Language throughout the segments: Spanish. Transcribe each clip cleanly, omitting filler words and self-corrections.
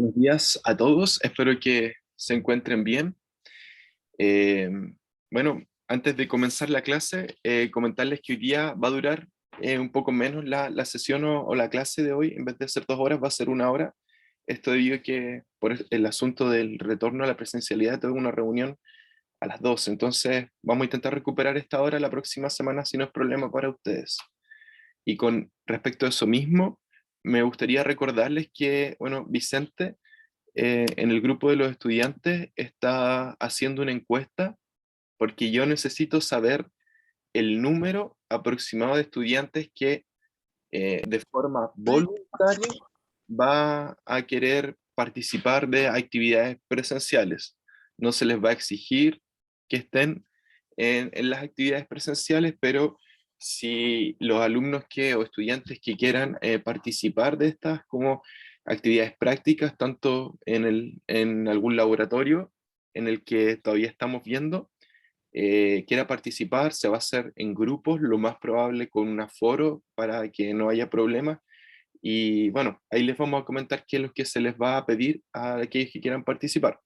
Buenos días a todos, espero que se encuentren bien. Eh, bueno, antes de comenzar la clase, comentarles que hoy día va a durar un poco menos la sesión o la clase de hoy. En vez de ser 2 horas, va a ser 1 hora. Esto debido a que por el asunto del retorno a la presencialidad tengo una reunión a las 12. Entonces vamos a intentar recuperar esta hora la próxima semana si no es problema para ustedes. Y con respecto a eso mismo, me gustaría recordarles que, bueno, Vicente en el grupo de los estudiantes está haciendo una encuesta porque yo necesito saber el número aproximado de estudiantes que de forma voluntaria va a querer participar de actividades presenciales. No se les va a exigir que estén en las actividades presenciales, pero si los alumnos o estudiantes que quieran participar de estas como actividades prácticas, tanto en algún laboratorio en el que todavía estamos viendo, quiera participar, se va a hacer en grupos, lo más probable con un aforo para que no haya problemas. Y bueno, ahí les vamos a comentar qué es lo que se les va a pedir a aquellos que quieran participar.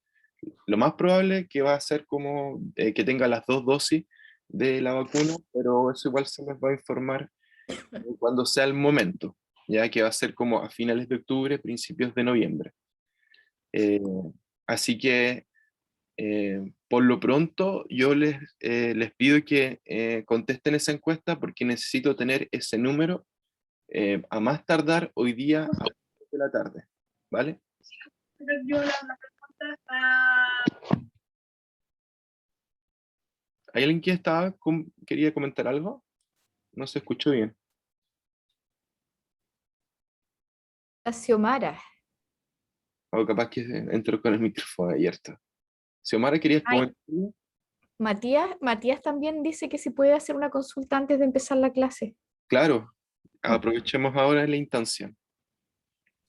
Lo más probable que va a ser como que tenga las 2 dosis de la vacuna, pero eso igual se les va a informar cuando sea el momento, ya que va a ser como a finales de octubre, principios de noviembre. Eh, Así que por lo pronto yo les pido que contesten esa encuesta porque necesito tener ese número a más tardar hoy día a las 3 de la tarde, ¿vale? ¿Hay alguien que quería comentar algo? No se escuchó bien. La Xiomara. O capaz que entró con el micrófono abierto. Xiomara, ¿querías Ay, comentar algo? Matías también dice que si puede hacer una consulta antes de empezar la clase. Claro, aprovechemos ahora la instancia.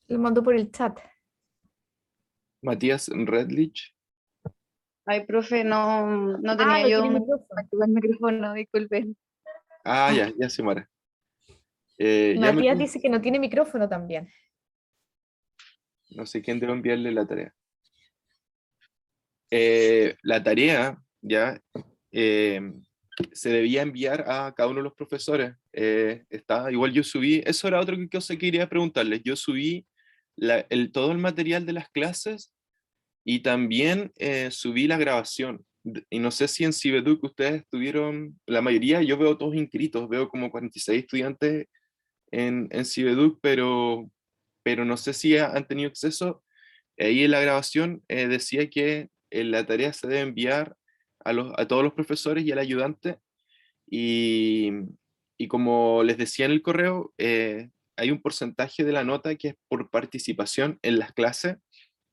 Lo mandó por el chat. Matías Redlich. Ay, profe, no Ah, tenía no yo tiene micrófono. el micrófono, disculpen. Ah, ya, Xiomara. Ya Matías dice que no tiene micrófono también. no sé quién debe enviarle la tarea. La tarea ya eh, se debía enviar a cada uno de los profesores. Igual yo subí, eso era otra cosa que quería preguntarles. Yo subí todo el material de las clases y también subí la grabación. Y no sé si en Cibeduc ustedes tuvieron, la mayoría, yo veo todos inscritos, veo como 46 estudiantes en Cibeduc, pero no sé si han tenido acceso. Ahí en la grabación decía que la tarea se debe enviar a todos los profesores y al ayudante. Y, y como les decía en el correo, hay un porcentaje de la nota que es por participación en las clases.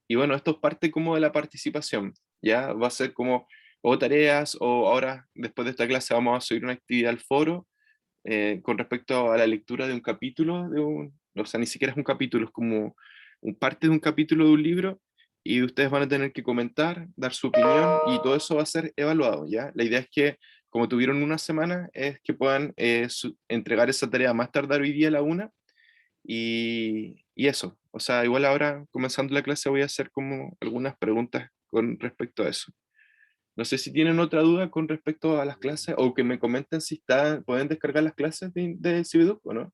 Y bueno, esto es parte como de la participación. Ya va a ser como o tareas o ahora, después de esta clase, vamos a subir una actividad al foro con respecto a la lectura de un capítulo, o sea, ni siquiera es un capítulo, es como parte de un capítulo de un libro, y ustedes van a tener que comentar, dar su opinión, y todo eso va a ser evaluado, ¿ya? La idea es que, como tuvieron una semana, es que puedan entregar esa tarea más tardar hoy día a la 1, y eso. O sea, igual ahora, comenzando la clase, voy a hacer como algunas preguntas con respecto a eso. No sé si tienen otra duda con respecto a las clases o que me comenten si pueden descargar las clases de Cividuc o no.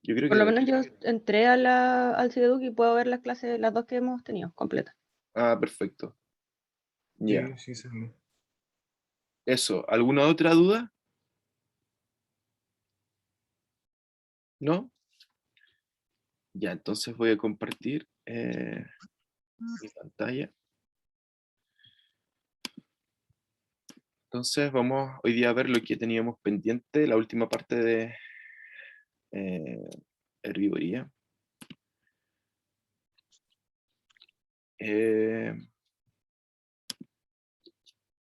Yo creo que Por lo menos yo entré al CIDEDUC y puedo ver las clases, las dos que hemos tenido, completas. Ah, perfecto. Ya. Sí, sí. Eso. ¿Alguna otra duda? ¿No? Ya, entonces voy a compartir mi pantalla. Entonces vamos hoy día a ver lo que teníamos pendiente, la última parte de eh, herbivoría.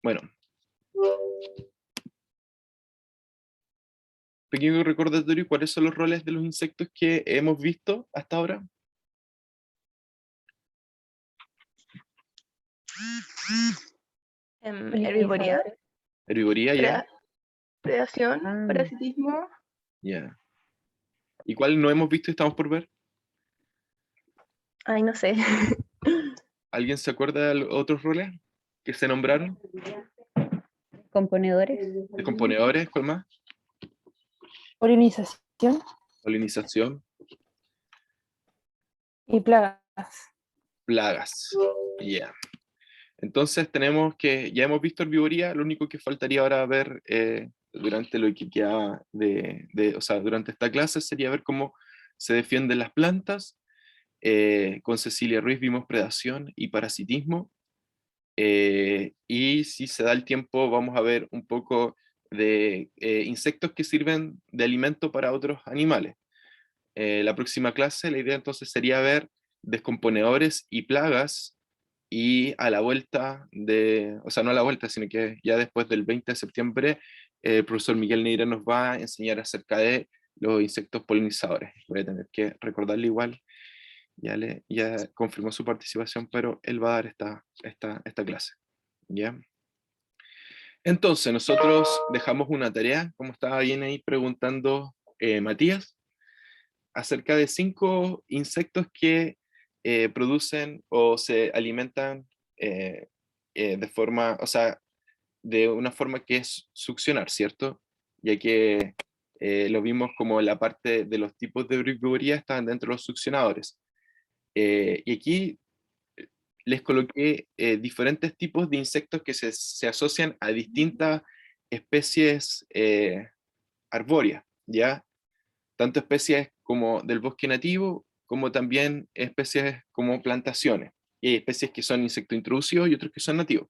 Bueno, pequeño recordatorio, ¿cuáles son los roles de los insectos que hemos visto hasta ahora? Herbivoría, Herbivoría, ya. predación, parasitismo, Ya. ¿Y cuál no hemos visto y estamos por ver? Ay, no sé. ¿Alguien se acuerda de los otros roles que se nombraron? Componedores. Descomponedores, ¿cuál más? Polinización Polinización, y plagas. plagas. Ya. Entonces tenemos que, ya hemos visto herbivoría, lo único que faltaría ahora ver durante lo que queda o sea, durante esta clase sería ver cómo se defienden las plantas. Con Cecilia Ruiz vimos predación y parasitismo. Y si se da el tiempo, vamos a ver un poco de insectos que sirven de alimento para otros animales. La próxima clase, la idea entonces sería ver descomponedores y plagas, y a la vuelta o sea, no a la vuelta, sino que ya después del 20 de septiembre, el profesor Miguel Neira nos va a enseñar acerca de los insectos polinizadores. Voy a tener que recordarle igual, ya confirmó su participación, pero él va a dar esta clase. ¿Ya? Entonces, nosotros dejamos una tarea, como estaba bien ahí preguntando Matías, acerca de 5 insectos que producen o se alimentan de forma, o sea, de una forma que es succionar, ¿cierto? Ya que lo vimos como la parte de los tipos de herbívoría estaban dentro de los succionadores. Y aquí les coloqué diferentes tipos de insectos que se asocian a distintas especies arbóreas, ¿ya? Tanto especies como del bosque nativo, como también especies como plantaciones. Y hay especies que son insectos introducidos y otros que son nativos.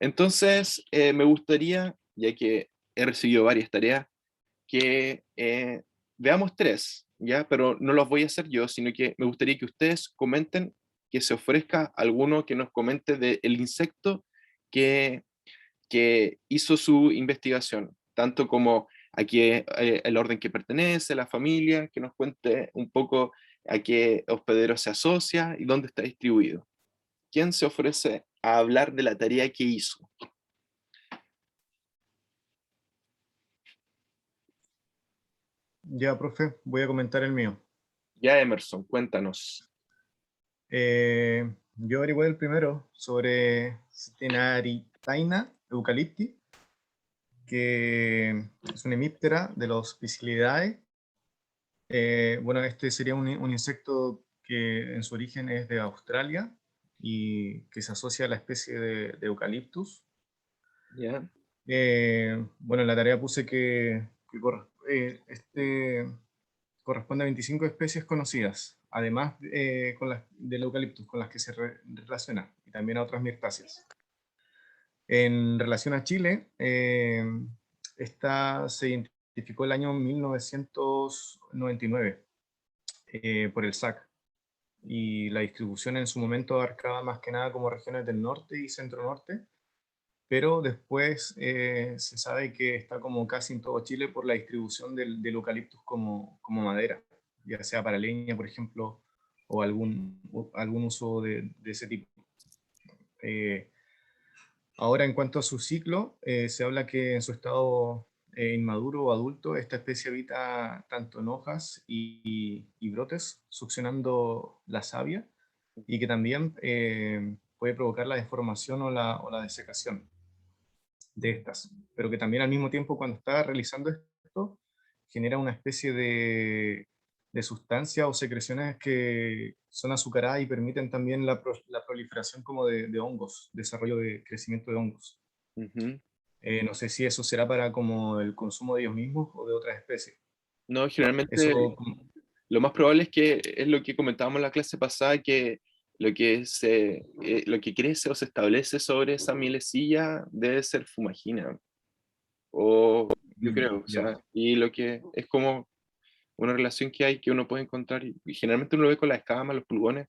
Entonces, me gustaría, ya que he recibido varias tareas, que veamos 3, ¿ya? Pero no los voy a hacer yo, sino que me gustaría que ustedes comenten, que se ofrezca alguno que nos comente del insecto que, que hizo su investigación, tanto como a qué, el orden que pertenece, la familia, que nos cuente un poco a qué hospedero se asocia y dónde está distribuido. ¿Quién se ofrece a hablar de la tarea que hizo? Ya, profe, voy a comentar el mío. Ya, Emerson, cuéntanos. Yo averigué el primero sobre Stenaritaina eucalipti, que es una hemíptera de los Pisciidae. Bueno, este sería un insecto que en su origen es de Australia y que se asocia a la especie de Eucalyptus. ¿Ya? Bueno, en la tarea puse este corresponde a 25 especies conocidas, además del eucaliptus con las que se relaciona, y también a otras mirtáceas. En relación a Chile, esta se identificó el año 1999 por el SAC, y la distribución en su momento abarcaba más que nada como regiones del norte y centro-norte, pero después se sabe que está como casi en todo Chile por la distribución del eucaliptus como madera, ya sea para leña, por ejemplo, o algún uso de ese tipo. Ahora, en cuanto a su ciclo, se habla que en su estado inmaduro o adulto, esta especie habita tanto en hojas y brotes, succionando la savia, y que también puede provocar la deformación o la desecación de estas, pero que también al mismo tiempo, cuando está realizando esto, genera una especie de sustancia o secreciones que son azucaradas y permiten también la proliferación como de hongos, desarrollo de crecimiento de hongos. Ujú. No sé si eso será para como el consumo de ellos mismos o de otras especies. No, generalmente Eso, lo más probable es que es lo que comentábamos en la clase pasada, que lo que crece o se establece sobre esa mielecilla debe ser fumagina, o yo creo, o ya. sea, y lo que es como una relación que hay que uno puede encontrar, y generalmente uno lo ve con las escamas, los pulgones,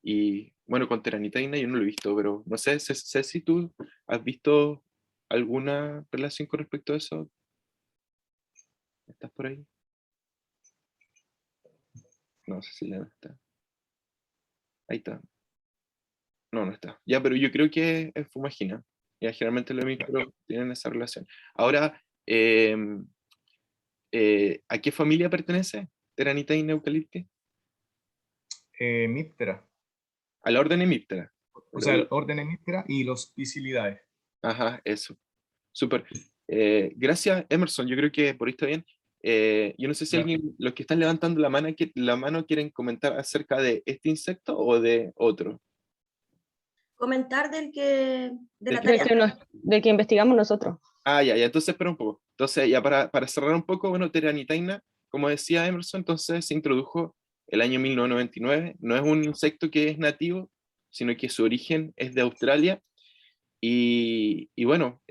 y bueno, con teranitaina yo no lo he visto, pero no sé, sé si tú has visto alguna relación con respecto a eso. ¿Estás por ahí? No sé si la está. Ahí está. No, no está. Ya, pero yo creo que es fumagina. Ya, generalmente los hemípteros tienen esa relación. Ahora, ¿a qué familia pertenece Teranita y Eucalipti? Míptera. A la orden hemíptera. O sea, el orden hemíptera y los piscilidae. Ajá, eso. Súper. Gracias, Emerson. Yo creo que por ahí está bien. Yo no sé si Ya. alguien, los que están levantando la mano quieren comentar acerca de este insecto o de otro. Comentar de la Del tarea. Del que investigamos nosotros. Ah, ya, entonces espera un poco. Entonces, ya para cerrar un poco, bueno, Teranitaina, como decía Emerson, entonces se introdujo el año 1999. No es un insecto que es nativo, sino que su origen es de Australia. Y bueno,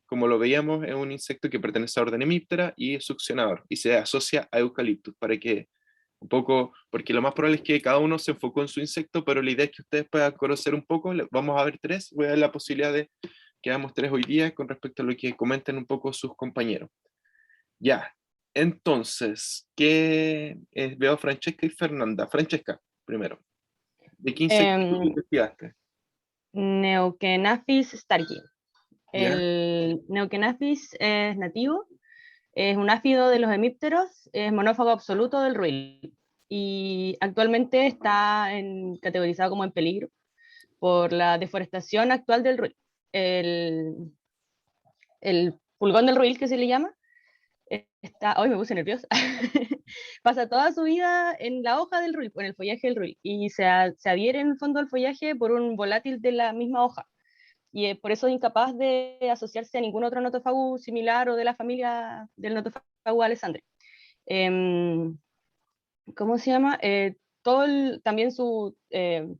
como lo veíamos, es un insecto que pertenece a orden hemíptera y es succionador, y se asocia a eucaliptus, para que un poco, porque lo más probable es que cada uno se enfocó en su insecto, pero la idea es que ustedes puedan conocer un poco. Vamos a ver tres, voy a dar la posibilidad de que hagamos tres hoy día con respecto a lo que comenten un poco sus compañeros. Ya, entonces, veo a Francesca y Fernanda. Francesca, primero. ¿De qué insecto investigaste? Neuquenaphis starkey. ¿Ya? El Neuquenaphis es nativo, es un áfido de los hemípteros, es monófago absoluto del ruil y actualmente está categorizado como en peligro por la deforestación actual del ruil. El pulgón del ruil, que se le llama, hoy me puse nerviosa, pasa toda su vida en la hoja del ruil, en el follaje del ruil, y se adhiere en el fondo al follaje por un volátil de la misma hoja. Y por eso es incapaz de asociarse a ningún otro notofago similar o de la familia del notofago alessandri. ¿Cómo se llama? También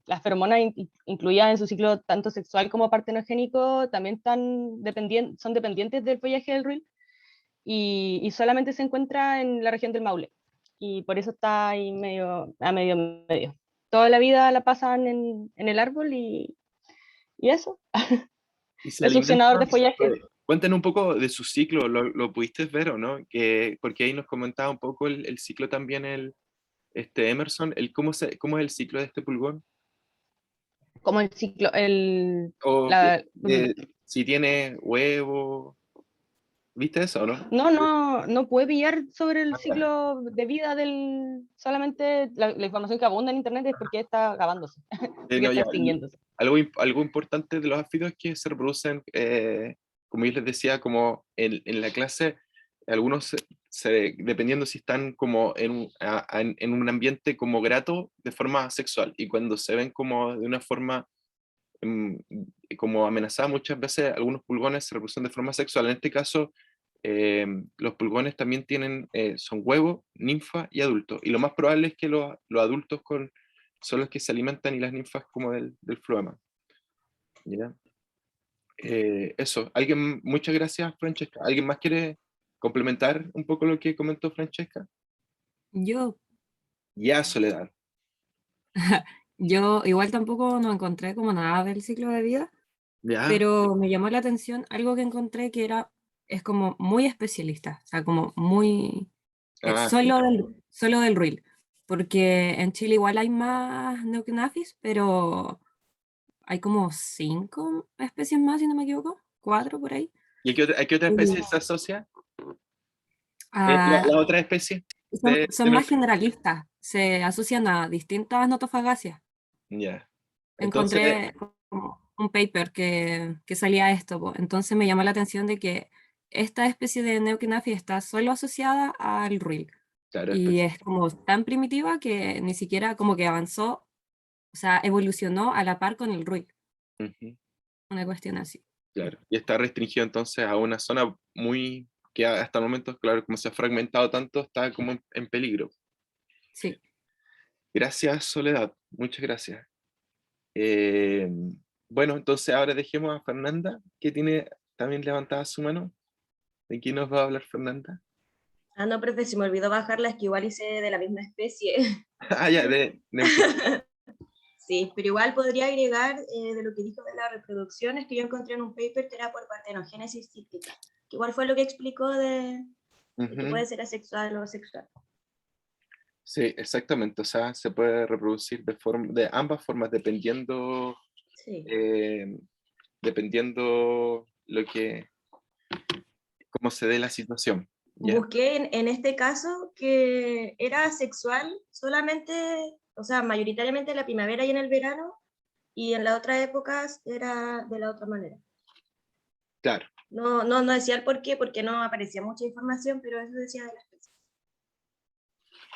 las feromonas incluidas en su ciclo tanto sexual como partenogénico también son dependientes del follaje del ruil y solamente se encuentra en la región del Maule. Y por eso está ahí medio. Toda la vida la pasan en el árbol y eso. Y se Es succionador de alimentan. follaje. Cuéntanos un poco de su ciclo, ¿lo pudiste ver o no? Porque ahí nos comentaba un poco el ciclo también, Emerson, ¿cómo es el ciclo de este pulgón? Como el ciclo, O si tiene huevo, ¿viste eso o no? no puede pillar sobre el Ah, ya. ciclo de vida solamente la información que abunda en internet es porque está acabándose, porque No, está ya. extinguiéndose. Algo importante de los áfidos es que se reproducen, como yo les decía, como en la clase, algunos dependiendo si están como en un ambiente como grato de forma sexual, y cuando se ven como de una forma mm, como amenazada, muchas veces algunos pulgones se reproducen de forma sexual. En este caso, los pulgones también son huevos, ninfa y adultos, y lo más probable es que los adultos son los que se alimentan y las ninfas como del floema. ¿Ya? Eso, muchas gracias, Francesca. ¿Alguien más quiere complementar un poco lo que comentó Francesca? Yo, Ya, Soledad. yo igual tampoco no encontré como nada del ciclo de vida, Ya. pero me llamó la atención algo que encontré que es como muy especialista, o sea, como muy, Sí. solo del ruil, porque en Chile igual hay más Neuquenaphis, pero hay como 5 especies más, si no me equivoco, 4 por ahí. ¿Y a qué otra especie Y, se asocia? ah, La otra especie son más generalistas, se asocian a distintas notofagáceas. Ya. Entonces, Encontré como un paper que salía esto, po. Entonces me llamó la atención de que esta especie de Neuquenaphis está solo asociada al ruil claro, y es como tan primitiva que ni siquiera como que avanzó, o sea, evolucionó a la par con el ruil, ujú, una cuestión así. claro. Y está restringido entonces a una zona que hasta el momento, claro, como se ha fragmentado tanto, está como en peligro. Sí. Gracias, Soledad. Muchas gracias. Eh, bueno, entonces ahora dejemos a Fernanda, que tiene también levantada su mano. ¿De quién nos va a hablar Fernanda? Ah, no, profe, se me olvidó bajarla, es que igual hice de la misma especie. Ah, ya, de Neuquén. Sí, pero igual podría agregar de lo que dijo de las reproducciones que yo encontré en un paper que era por partenogénesis cíclica, que igual fue lo que explicó de que Ujú. puede ser asexual o sexual. Sí, exactamente. O sea, se puede reproducir de ambas formas, Sí. dependiendo cómo se dé la situación. ¿Ya? Busqué en este caso que era sexual solamente, o sea, mayoritariamente en la primavera y en el verano, y en las otras épocas era de la otra manera. Claro, No decía el por qué, porque no aparecía mucha información, pero eso decía de la especie.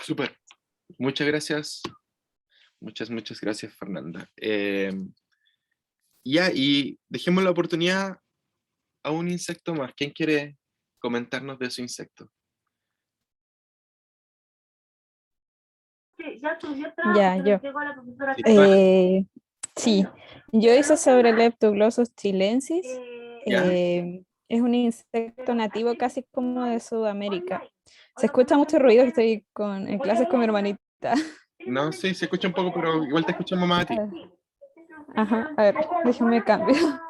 súper. Muchas gracias. Muchas gracias, Fernanda. Ya, y dejemos la oportunidad a un insecto más. ¿Quién quiere comentarnos de su insecto? Ya, yo. Sí, Sí, yo hice sobre Leptoglossus chilensis. ¿Ya? Es un insecto nativo casi como de Sudamérica. Se escucha mucho ruido, estoy en clases con mi hermanita. No, sí, se escucha un poco, pero igual te escuchamos más a ti. Ajá, a ver, déjame cambiar.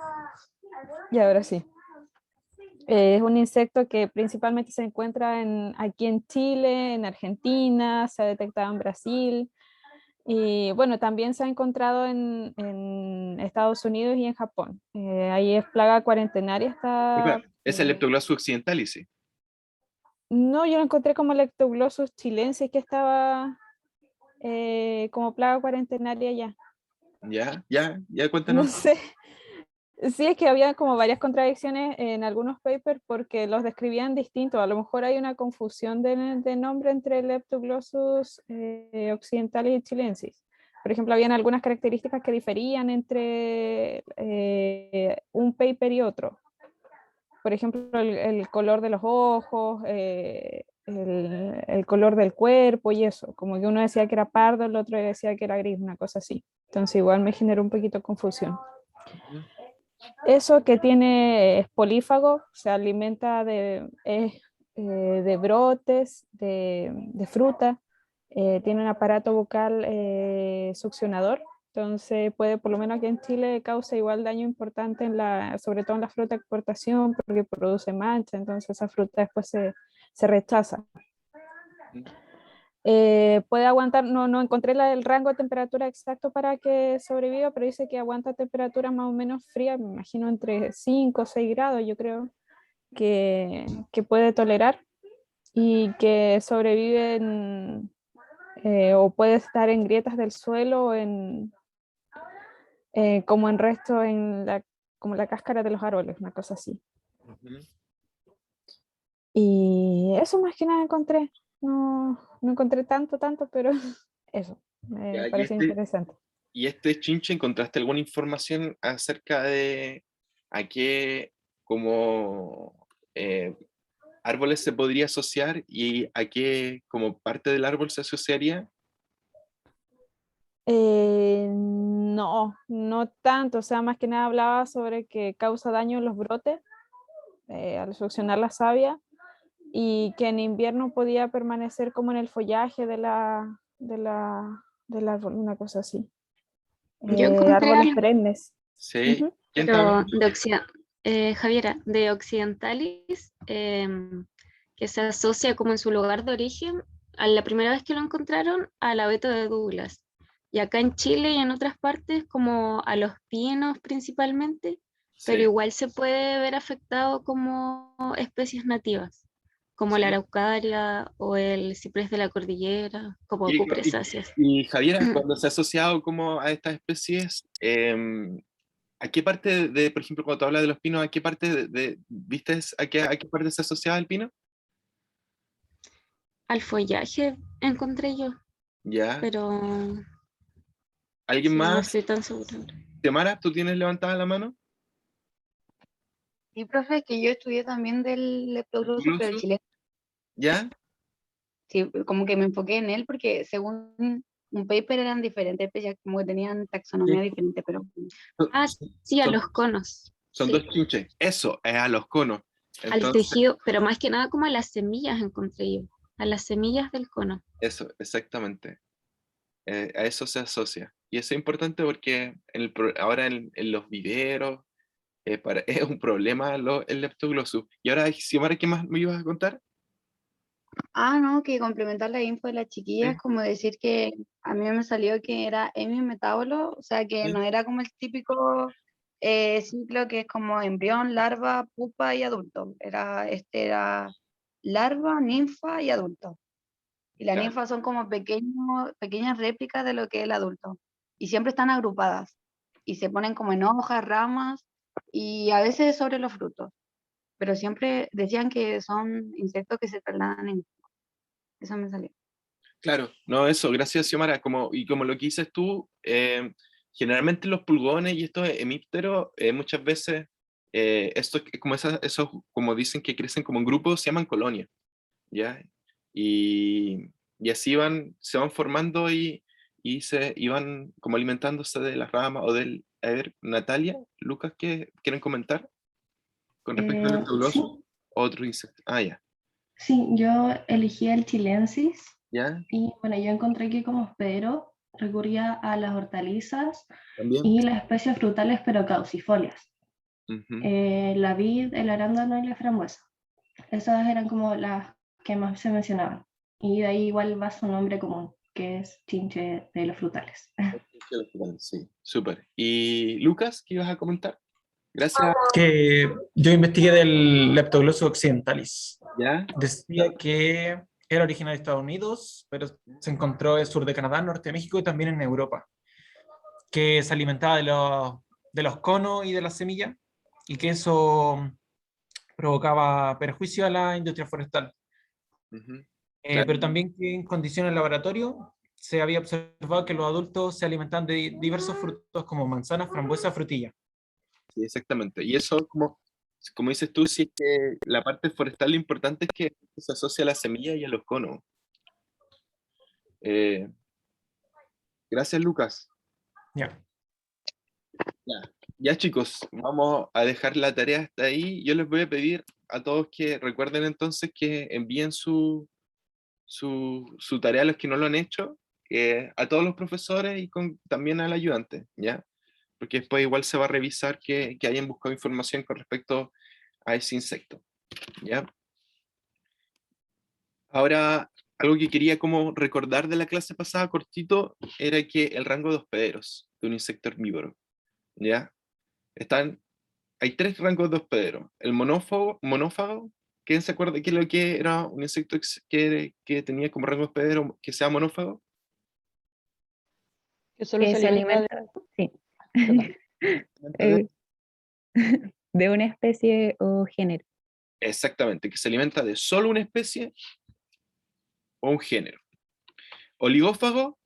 Y ahora sí. Es un insecto que principalmente se encuentra aquí en Chile, en Argentina, se ha detectado en Brasil. Y bueno, también se ha encontrado en Estados Unidos y en Japón. Ahí es plaga cuarentenaria. Espera, es el Leptoglossus occidentalis, sí. No, yo lo encontré como Leptoglossus chilensis, que estaba como plaga cuarentenaria ya. Ya, No cuéntanos. sé. Sí, es que había como varias contradicciones en algunos papers porque los describían distintos. A lo mejor hay una confusión de nombre entre Leptoglossus occidentalis y chilensis. Por ejemplo, habían algunas características que diferían entre un paper y otro. Por ejemplo, el color de los ojos, el color del cuerpo y eso. Como que uno decía que era pardo, el otro decía que era gris, una cosa así. Entonces igual me generó un poquito de confusión. Eso que tiene es polífago, se alimenta de brotes, de fruta, tiene un aparato bucal succionador, entonces puede, por lo menos aquí en Chile, causa igual daño importante sobre todo en la fruta de exportación, porque produce mancha, entonces esa fruta después se rechaza. Puede aguantar, no encontré el rango de temperatura exacto para que sobreviva, pero dice que aguanta temperaturas más o menos frías, me imagino entre 5 o 6 grados, yo creo que puede tolerar y que sobrevive o puede estar en grietas del suelo o como en restos como la cáscara de los árboles, una cosa así. Y eso más que nada encontré. No encontré tanto, pero eso me Ya, parece interesante. ¿Y este chinche encontraste alguna información acerca de a qué como árboles se podría asociar y a qué como parte del árbol se asociaría? No tanto, o sea, más que nada hablaba sobre que causa daño en los brotes al succionar la savia y que en invierno podía permanecer como en el follaje del árbol, una cosa así. Yo encontré Árboles algo, Sí. perennes. ¿Quién estaba? pero Javiera, de Occidentalis, que se asocia como en su lugar de origen, a la primera vez que lo encontraron, al abeto de Douglas. Y acá en Chile y en otras partes, como a los pinos principalmente, pero Sí. igual se puede ver afectado como especies nativas, como la Sí. araucaria o el ciprés de la cordillera, como Y, cupresáceas. y Javiera, cuando se ha asociado como a estas especies, ¿a qué parte por ejemplo, cuando tú hablas de los pinos, a qué parte viste a qué parte se asociaba el pino? Al follaje encontré yo, Ya. pero ¿Alguien sí, no más? estoy tan segura. Tamara, ¿tú tienes levantada la mano? Sí, profe, que yo estudié también del leptoglossus, pero el ¿Incluso? chileno. ¿Ya? Sí, como que me enfoqué en él porque según un paper eran diferentes especies, como que tenían taxonomía Sí. diferente, pero Ah, sí, a Son, los conos. son Sí, dos chinches. Eso, es a los conos. al Entonces, tejido, pero más que nada como a las semillas encontré yo, a las semillas del cono. eso, exactamente. A eso se asocia. Y eso es importante porque ahora en los viveros es un problema el leptoglossus. Y ahora, Xiomara, ¿qué más me ibas a contar? no, que complementar la info de las chiquillas, Sí, como decir que a mí me salió que era hemimetábolo, o sea que sí. no era como el típico ciclo que es como embrión, larva, pupa y adulto. Era larva, ninfa y adulto. Y las Ya, ninfas son como pequeñas réplicas de lo que es el adulto. Y siempre están agrupadas. y se ponen como en hojas, ramas y a veces sobre los frutos. Pero siempre decían que son insectos que se trasladan en... Eso me salió. Claro, no, eso, gracias, Xiomara. Y como lo que dices tú, generalmente los pulgones y estos hemípteros, muchas veces, esos, como dicen que crecen como en grupos, se llaman colonias, ¿ya? Y así se van formando y se iban como alimentándose de las ramas o del... A ver, Natalia, Lucas, ¿qué quieren comentar con respecto al Sí, leptogloso? Otro insecto. Ah, ya. sí, yo elegí el chilensis ¿Ya? y bueno, yo encontré que como hospedero recurría a las hortalizas ¿También? y las especies frutales pero caducifolias. Ujú. La vid, el arándano y la frambuesa. Esas eran como las que más se mencionaban. Y de ahí igual va su nombre común, que es chinche de los frutales. Sí, súper. ¿Y Lucas, qué ibas a comentar? Gracias. Que yo investigué del Leptoglossus occidentalis. ¿Ya? Decía que era originario de Estados Unidos, pero se encontró en el sur de Canadá, norte de México y también en Europa, que se alimentaba de los conos y de las semillas, y que eso provocaba perjuicio a la industria forestal. Ujú. Claro, Pero también que en condiciones de laboratorio se había observado que los adultos se alimentan de diversos frutos como manzanas, frambuesas, frutillas. sí, exactamente. Y eso, como dices tú, sí, es que la parte forestal lo importante es que se asocia a la semilla y a los conos. Eh, gracias, Lucas. Ya. Ya. Ya, chicos, vamos a dejar la tarea hasta ahí. Yo les voy a pedir a todos que recuerden entonces que envíen su tarea a los que no lo han hecho, a todos los profesores y también al ayudante, ¿ya? Porque después igual se va a revisar que hayan buscado información con respecto a ese insecto, ¿ya? Ahora, algo que quería como recordar de la clase pasada cortito era que el rango de hospederos de un insecto herbívoro, ¿ya? Hay tres rangos de hospederos. El monófago, ¿quién se acuerda qué es lo que era un insecto que tenía como rango de hospedero que sea monófago? Que solo Que se se alimenta alimenta, sí, perdón. eh, de una especie o género. Exactamente, que se alimenta de solo una especie o un género. Oligófago,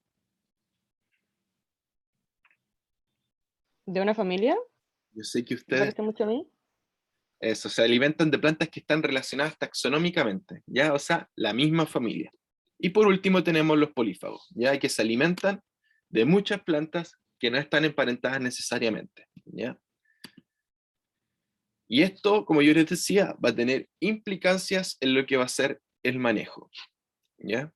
¿De una familia? yo sé que ¿Me ustedes, parece mucho a mí? eso, se alimentan de plantas que están relacionadas taxonómicamente, ¿ya? O sea, la misma familia. Y por último tenemos los polífagos, ¿ya? Que se alimentan de muchas plantas que no están emparentadas necesariamente, ¿ya? Y esto, como yo les decía, va a tener implicancias en lo que va a ser el manejo, ¿ya?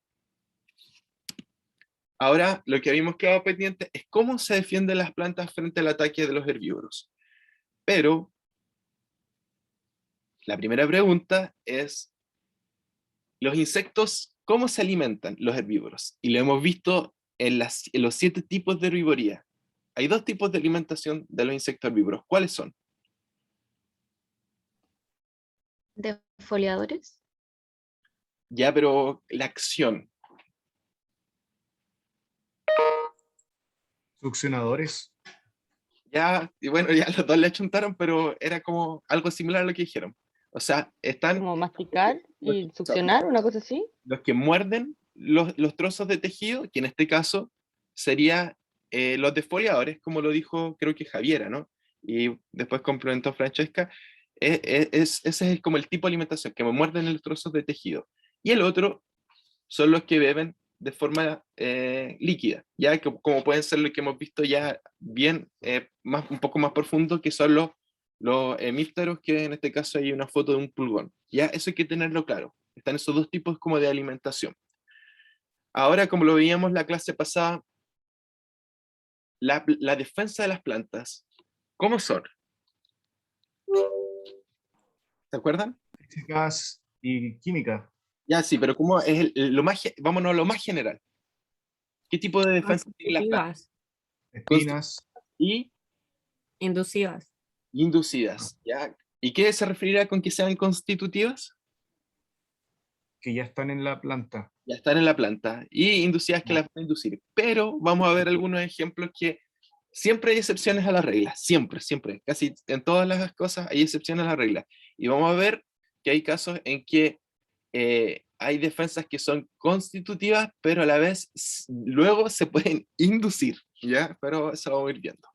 Ahora, lo que habíamos quedado pendiente es cómo se defienden las plantas frente al ataque de los herbívoros. Pero la primera pregunta es, ¿los insectos cómo se alimentan los herbívoros? Y lo hemos visto en los 7 tipos de herbivoría. Hay 2 tipos de alimentación de los insectos herbívoros. ¿Cuáles son? Defoliadores. Ya, pero la acción. Succionadores. Ya, y bueno, ya los dos le achuntaron, pero era como algo similar a lo que dijeron. O sea, están Como masticar y succionar, una cosa así. los que muerden los trozos de tejido, que en este caso sería los defoliadores, como lo dijo creo que Javiera, ¿no? Y después complementó Francesca. Ese es como el tipo de alimentación, que me muerden los trozos de tejido. Y el otro son los que beben de forma líquida, ya como pueden ser lo que hemos visto ya bien, un poco más profundo, que son los hemípteros, que en este caso hay una foto de un pulgón. Ya eso hay que tenerlo claro. Están esos 2 tipos como de alimentación. Ahora, como lo veíamos la clase pasada, la defensa de las plantas, ¿cómo son? ¿Se acuerdan? Físicas y químicas. Ya sí, pero ¿cómo es vámonos a lo más general? ¿Qué tipo de defensa tienen las plantas? Constitutivas, Espinas. Y inducivas. inducidas, ¿ya? ¿Y qué se referirá con que sean constitutivas? Que ya están en la planta. Ya están en la planta. Y inducidas que las van a inducir. Pero vamos a ver algunos ejemplos que Siempre hay excepciones a la regla, siempre, siempre. Casi en todas las cosas hay excepciones a la regla. Y vamos a ver que hay casos en que hay defensas que son constitutivas, pero a la vez luego se pueden inducir, ¿ya? Pero eso lo vamos a ir viendo.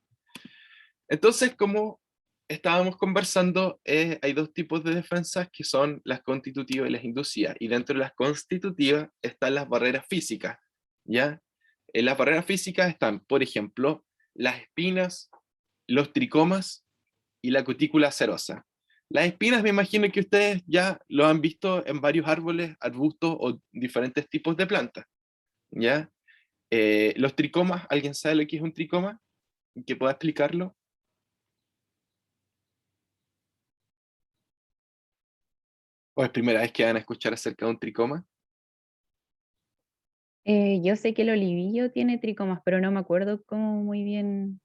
Entonces, como estábamos conversando, hay dos tipos de defensas que son las constitutivas y las inducidas. Y dentro de las constitutivas están las barreras físicas, ¿ya? En las barreras físicas están, por ejemplo, las espinas, los tricomas y la cutícula serosa. Las espinas me imagino que ustedes ya lo han visto en varios árboles, arbustos o diferentes tipos de plantas, ¿ya? Los tricomas, ¿alguien sabe lo que es un tricoma? ¿Que pueda explicarlo? ¿O es primera vez que van a escuchar acerca de un tricoma? Yo sé que el olivillo tiene tricomas, pero no me acuerdo cómo muy bien.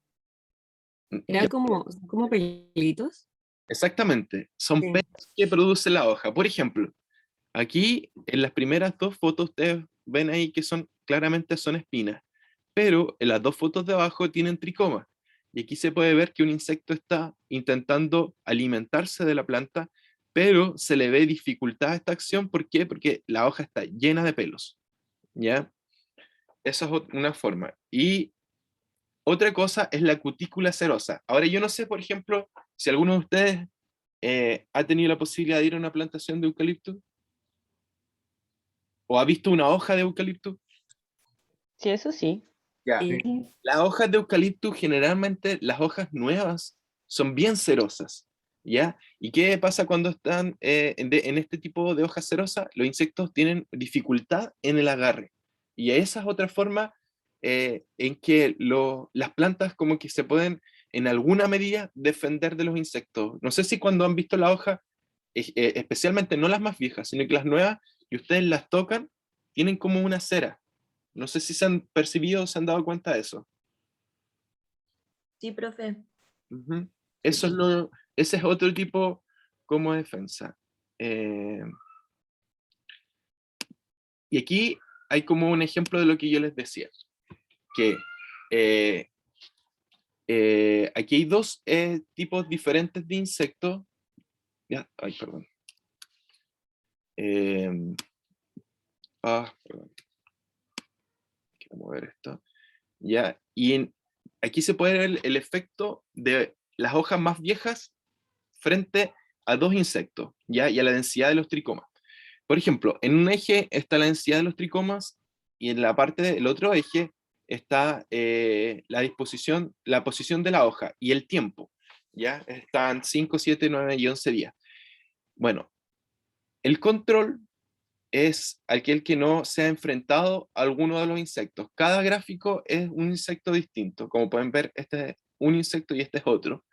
Eran como pelitos. Exactamente, son Sí. pelos que produce la hoja. Por ejemplo, aquí en las primeras dos fotos ustedes ven ahí que son claramente son espinas, pero en las dos fotos de abajo tienen tricomas. Y aquí se puede ver que un insecto está intentando alimentarse de la planta, pero se le ve dificultad a esta acción. ¿Por qué? Porque la hoja está llena de pelos, ¿ya? Esa es una forma. Y otra cosa es la cutícula serosa. Ahora yo no sé, por ejemplo, si alguno de ustedes ha tenido la posibilidad de ir a una plantación de eucalipto, o ha visto una hoja de eucalipto. Sí, eso sí. Ya. Sí. Las hojas de eucalipto, generalmente las hojas nuevas son bien cerosas, ¿ya? ¿Y qué pasa cuando están en este tipo de hojas cerosas? Los insectos tienen dificultad en el agarre. Y esa es otra forma en que las plantas como que se pueden, en alguna medida, defender de los insectos. No sé si cuando han visto la hoja, especialmente no las más viejas, sino que las nuevas, y ustedes las tocan, tienen como una cera. No sé si se han percibido o se han dado cuenta de eso. Sí, profe. Ujú. Ese es otro tipo como defensa. Y aquí hay como un ejemplo de lo que yo les decía, que aquí hay dos tipos diferentes de insectos. Ya, ay, perdón. Perdón. Quiero mover esto. Ya, y aquí se puede ver el efecto de las hojas más viejas frente a dos insectos, ¿ya? Y a la densidad de los tricomas. Por ejemplo, en un eje está la densidad de los tricomas y en la parte del otro eje está la posición de la hoja y el tiempo, ¿ya? Están 5, 7, 9 y 11 días. Bueno, el control es aquel que no se ha enfrentado a alguno de los insectos. Cada gráfico es un insecto distinto. Como pueden ver, este es un insecto y este es otro.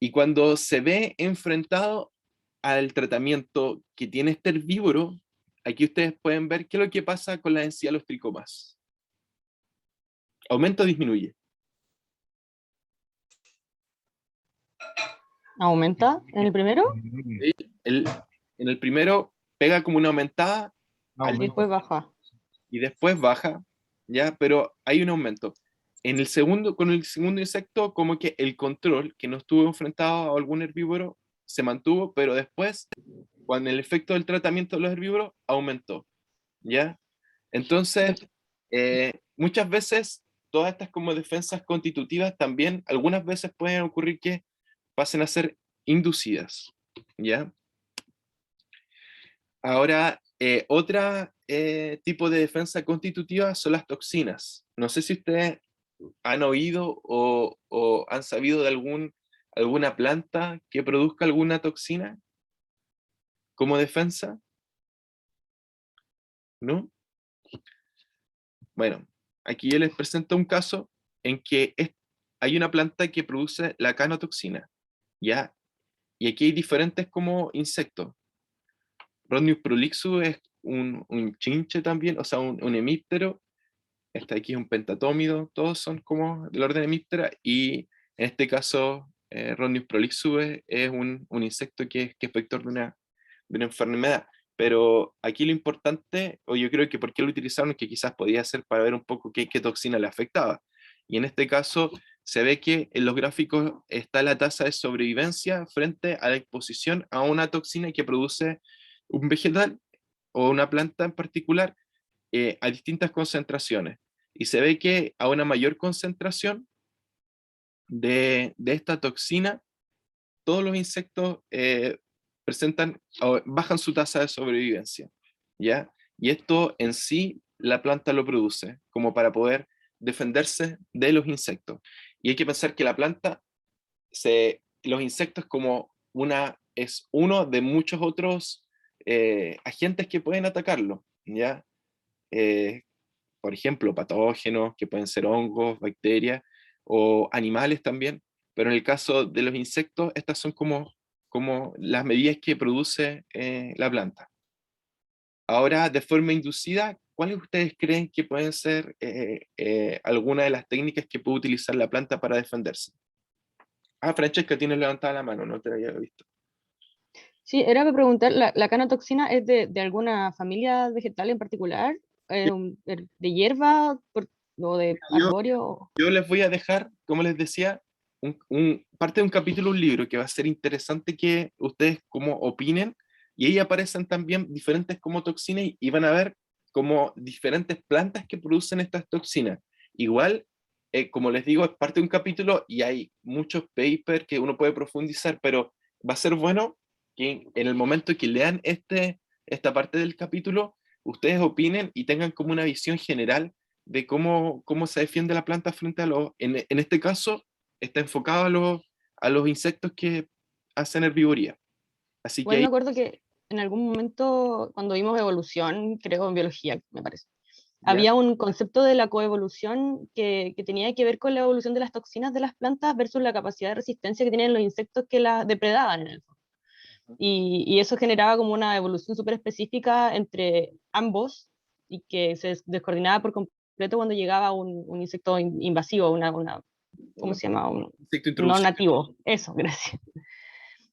Y cuando se ve enfrentado al tratamiento que tiene este herbívoro, aquí ustedes pueden ver qué es lo que pasa con la densidad de los tricomas. ¿Aumenta o disminuye? ¿Aumenta en el primero? Sí, en el primero pega como una aumentada Y después baja. y después baja, ¿ya? Pero hay un aumento. En el segundo, con el segundo insecto, como que el control, que no estuvo enfrentado a algún herbívoro, se mantuvo, pero después, cuando el efecto del tratamiento de los herbívoros aumentó, ¿ya? Entonces, muchas veces, todas estas como defensas constitutivas también, algunas veces pueden ocurrir que pasen a ser inducidas, ¿ya? Ahora, otra tipo de defensa constitutiva son las toxinas. No sé si ustedes han oído o han sabido de alguna planta que produzca alguna toxina como defensa, ¿no? Bueno, aquí yo les presento un caso en que hay una planta que produce la canotoxina, ¿ya? Y aquí hay diferentes como insectos. Rhodnius prolixus es un chinche también, o sea, un hemíptero. Este aquí es un pentatómido, todos son como del orden hemíptera, y en este caso, Rhodnius prolixus es un insecto que es vector de una enfermedad. Pero aquí lo importante, o yo creo que por qué lo utilizaron, que quizás podía ser para ver un poco qué toxina le afectaba. Y en este caso se ve que en los gráficos está la tasa de sobrevivencia frente a la exposición a una toxina que produce un vegetal o una planta en particular a distintas concentraciones. Y se ve que a una mayor concentración de esta toxina, todos los insectos presentan o bajan su tasa de sobrevivencia, ¿ya? Y esto en sí la planta lo produce, como para poder defenderse de los insectos. Y hay que pensar que la planta, los insectos es uno de muchos otros agentes que pueden atacarlo, ¿ya? Por ejemplo, patógenos, que pueden ser hongos, bacterias, o animales también, pero en el caso de los insectos, estas son como las medidas que produce la planta. Ahora, de forma inducida, ¿cuáles ustedes creen que pueden ser alguna de las técnicas que puede utilizar la planta para defenderse? Ah, Francesca, tienes levantada la mano, no te la había visto. Sí, era para preguntar, ¿la canotoxina es de alguna familia vegetal en particular? ¿De hierba o de arbóreo? Yo les voy a dejar, como les decía, parte de un capítulo, un libro, que va a ser interesante que ustedes como opinen, y ahí aparecen también diferentes como toxinas y van a ver como diferentes plantas que producen estas toxinas. Igual, como les digo, es parte de un capítulo y hay muchos papers que uno puede profundizar, pero va a ser bueno que en el momento que lean esta parte del capítulo, ustedes opinen y tengan como una visión general de cómo se defiende la planta frente a en este caso, está enfocado a los insectos que hacen herbivoría. Así que Bueno, me ahí, acuerdo que en algún momento, cuando vimos evolución, creo en biología, me parece, ya, había un concepto de la coevolución que tenía que ver con la evolución de las toxinas de las plantas versus la capacidad de resistencia que tienen los insectos que las depredaban en el fondo. Y eso generaba como una evolución súper específica entre ambos y que se descoordinaba por completo cuando llegaba un insecto invasivo, ¿cómo se llama? Un insecto no introducido. nativo. Eso, gracias.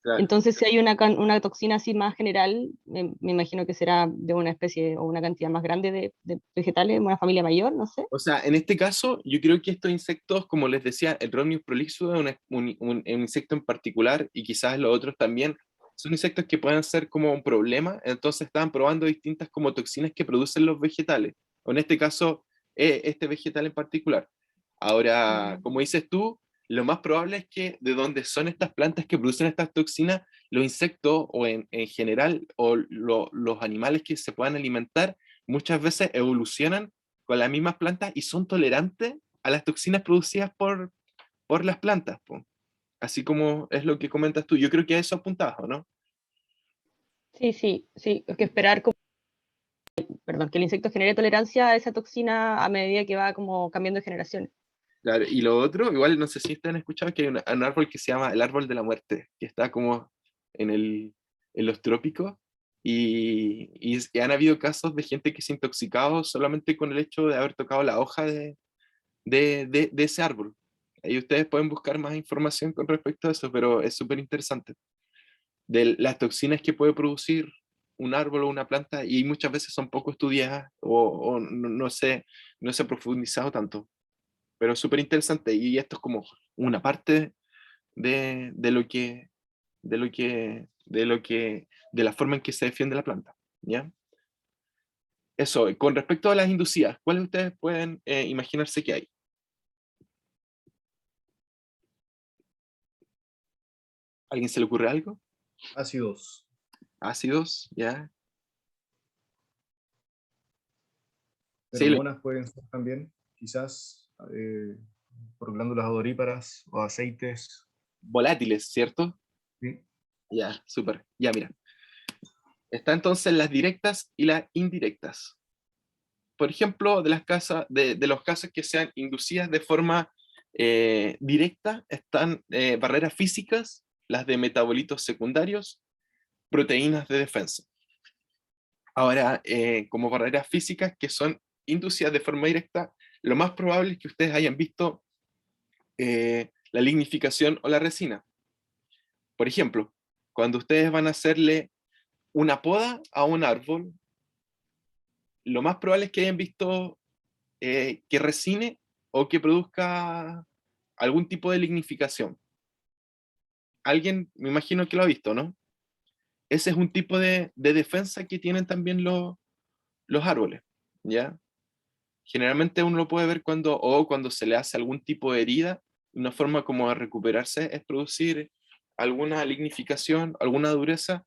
Claro. Entonces, si hay una toxina así más general, me imagino que será de una especie o una cantidad más grande de vegetales, una familia mayor, no sé. O sea, en este caso, yo creo que estos insectos, como les decía, el Rhomnius prolixus es un insecto en particular, y quizás los otros también, son insectos que pueden ser como un problema, entonces estaban probando distintas como toxinas que producen los vegetales, o en este caso, este vegetal en particular. Ahora, como dices tú, lo más probable es que de donde son estas plantas que producen estas toxinas, los insectos o en general, o los animales que se puedan alimentar, muchas veces evolucionan con las mismas plantas y son tolerantes a las toxinas producidas por las plantas, po. Así como es lo que comentas tú. Yo creo que a eso apuntabas, ¿o no? Sí, hay que esperar que el insecto genere tolerancia a esa toxina a medida que va como cambiando de generaciones. Claro, y lo otro, igual no sé si ustedes han escuchado que hay un árbol que se llama el árbol de la muerte, que está como en los trópicos, y han habido casos de gente que se ha intoxicado solamente con el hecho de haber tocado la hoja de ese árbol. Ahí ustedes pueden buscar más información con respecto a eso, pero es súper interesante. De las toxinas que puede producir un árbol o una planta, y muchas veces son poco estudiadas o no se ha profundizado tanto, pero es súper interesante, y esto es como una parte de la forma en que se defiende la planta, ¿ya? Eso, con respecto a las inducidas, ¿cuáles ustedes pueden imaginarse que hay? ¿Alguien se le ocurre algo? Ácidos. Ácidos, ¿ya? Sí, Feromonas pueden ser también, quizás por glándulas odoríparas o aceites. volátiles, ¿cierto? ¿Sí? Ya, súper. Ya, mira. Está entonces las directas y las indirectas. Por ejemplo, de los casos que sean inducidas de forma directa, están barreras físicas, las de metabolitos secundarios, proteínas de defensa. Ahora, como barreras físicas que son inducidas de forma directa, lo más probable es que ustedes hayan visto la lignificación o la resina. Por ejemplo, cuando ustedes van a hacerle una poda a un árbol, lo más probable es que hayan visto que resine o que produzca algún tipo de lignificación. Alguien, me imagino que lo ha visto, ¿no? Ese es un tipo de defensa que tienen también los árboles, ¿ya? Generalmente uno lo puede ver cuando se le hace algún tipo de herida, una forma como de recuperarse es producir alguna lignificación, alguna dureza,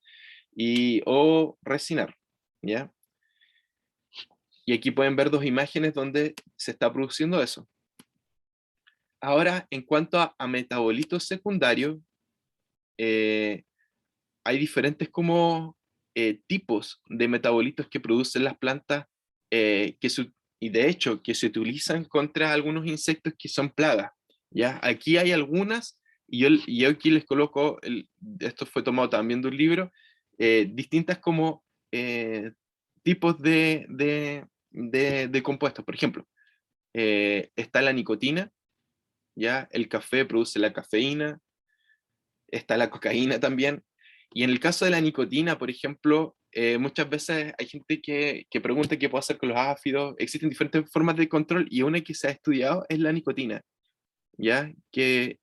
o resinar, ¿ya? Y aquí pueden ver dos imágenes donde se está produciendo eso. Ahora, en cuanto a metabolitos secundarios, hay diferentes como tipos de metabolitos que producen las plantas y de hecho que se utilizan contra algunos insectos que son plagas. ¿Ya? Aquí hay algunas, y yo aquí les coloco, esto fue tomado también de un libro, distintas como tipos de compuestos. Por ejemplo, está la nicotina, ¿ya? El café produce la cafeína, está la cocaína también. Y en el caso de la nicotina, por ejemplo, muchas veces hay gente que pregunta qué puedo hacer con los áfidos. Existen diferentes formas de control y una que se ha estudiado es la nicotina, ¿ya? Que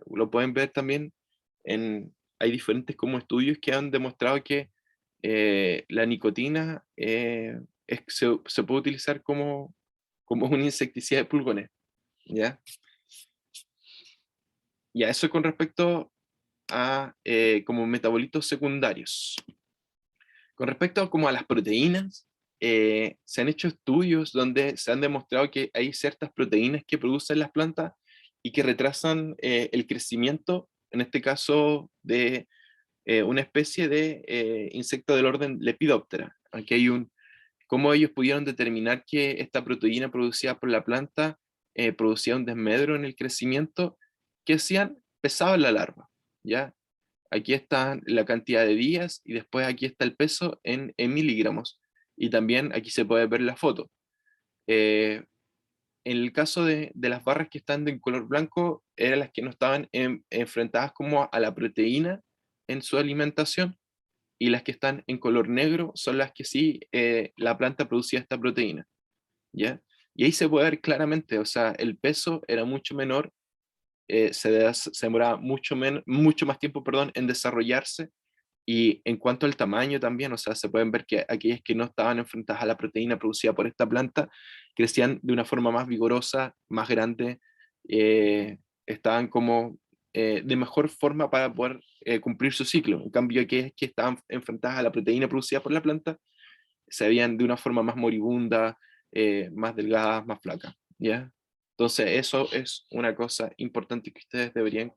lo pueden ver también hay diferentes como estudios que han demostrado que la nicotina se puede utilizar como un insecticida de pulgones, ¿ya? Y a eso con respecto a como metabolitos secundarios. Con respecto como a las proteínas, se han hecho estudios donde se han demostrado que hay ciertas proteínas que producen las plantas y que retrasan el crecimiento, en este caso de una especie de insecto del orden Lepidoptera. Aquí hay cómo ellos pudieron determinar que esta proteína producida por la planta producía un desmedro en el crecimiento que hacían pesado en la larva, ¿ya? Aquí está la cantidad de días y después aquí está el peso en miligramos. Y también aquí se puede ver la foto. En el caso de las barras que están en color blanco, eran las que no estaban enfrentadas como a la proteína en su alimentación, y las que están en color negro son las que sí la planta producía esta proteína, ¿ya? Y ahí se puede ver claramente, o sea, el peso era mucho menor, se demoraba mucho más tiempo, perdón, en desarrollarse, y en cuanto al tamaño también, o sea, se pueden ver que aquellas que no estaban enfrentadas a la proteína producida por esta planta crecían de una forma más vigorosa, más grande, estaban como de mejor forma para poder cumplir su ciclo. En cambio, aquellas que estaban enfrentadas a la proteína producida por la planta se veían de una forma más moribunda, más delgadas, más flacas, ¿ya? Entonces, eso es una cosa importante que ustedes deberían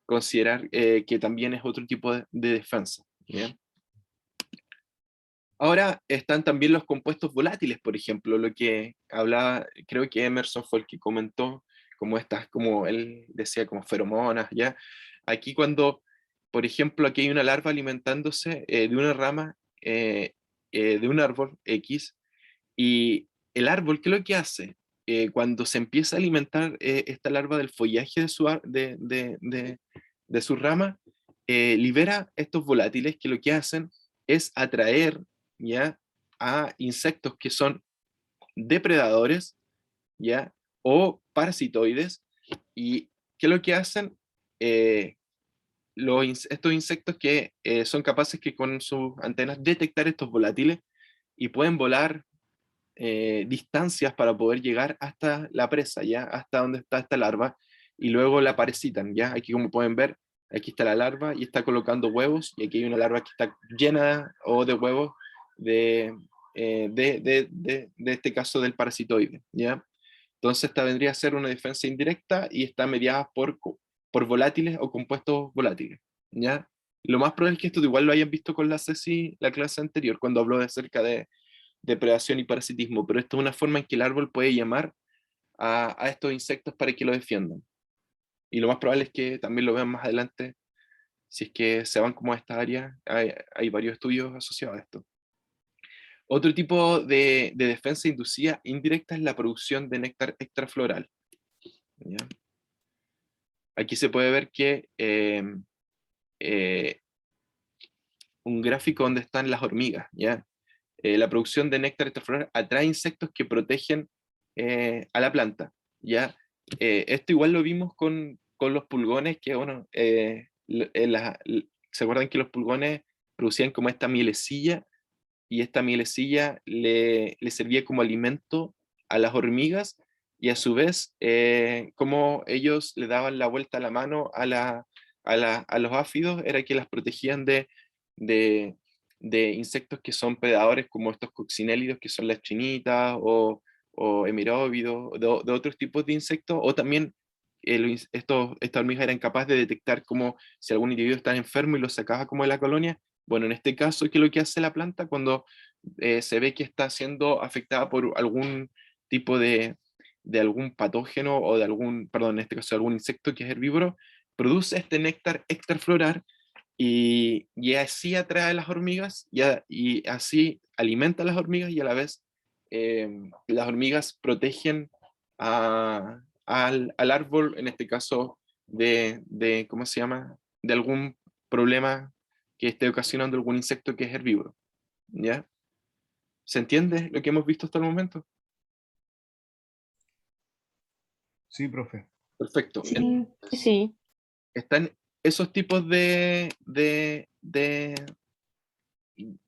considerar, que también es otro tipo de defensa, ¿ya? Ahora están también los compuestos volátiles, por ejemplo, lo que hablaba, creo que Emerson fue el que comentó, como estas, como él decía, como feromonas, ¿ya? Aquí cuando, por ejemplo, aquí hay una larva alimentándose de una rama de un árbol X, y el árbol, ¿qué es lo que hace? Cuando se empieza a alimentar esta larva del follaje de su rama, libera estos volátiles que lo que hacen es atraer, ¿ya?, a insectos que son depredadores, ¿ya?, o parasitoides. ¿Y qué es lo que hacen? Estos insectos que son capaces que con sus antenas detectar estos volátiles y pueden volar distancias para poder llegar hasta la presa, ¿ya? Hasta donde está esta larva, y luego la parasitan, ¿ya? Aquí, como pueden ver, aquí está la larva y está colocando huevos, y aquí hay una larva que está llena de huevos de este caso del parasitoide, ¿ya? Entonces esta vendría a ser una defensa indirecta y está mediada por volátiles o compuestos volátiles, ¿ya? Lo más probable es que esto igual lo hayan visto con la Ceci, la clase anterior, cuando habló acerca de depredación y parasitismo, pero esto es una forma en que el árbol puede llamar a estos insectos para que lo defiendan. Y lo más probable es que también lo vean más adelante, si es que se van como a esta área, hay varios estudios asociados a esto. Otro tipo de defensa inducida indirecta es la producción de néctar extrafloral, ¿ya? Aquí se puede ver que un gráfico donde están las hormigas, ¿ya? La producción de néctar extrafloral atrae insectos que protegen a la planta, ¿ya? Esto igual lo vimos con los pulgones, que bueno, ¿se acuerdan que los pulgones producían como esta mielecilla? Y esta mielecilla le servía como alimento a las hormigas, y a su vez, como ellos le daban la vuelta a la mano a los áfidos, era que las protegían de insectos que son predadores, como estos coccinélidos, que son las chinitas, o hemiróbidos, de otros tipos de insectos, o también estas hormigas eran capaces de detectar como si algún individuo está enfermo y lo sacaba como de la colonia. Bueno, en este caso, ¿qué es lo que hace la planta cuando se ve que está siendo afectada por algún tipo de algún patógeno, o de algún, perdón, en este caso, de algún insecto que es herbívoro? Produce este néctar extrafloral, y así atrae a las hormigas, y así alimenta a las hormigas, y a la vez las hormigas protegen al árbol, en este caso, ¿cómo se llama? De algún problema que esté ocasionando algún insecto que es herbívoro. ¿Ya? ¿Se entiende lo que hemos visto hasta el momento? Sí, profe. Perfecto. Sí, sí. Están esos tipos de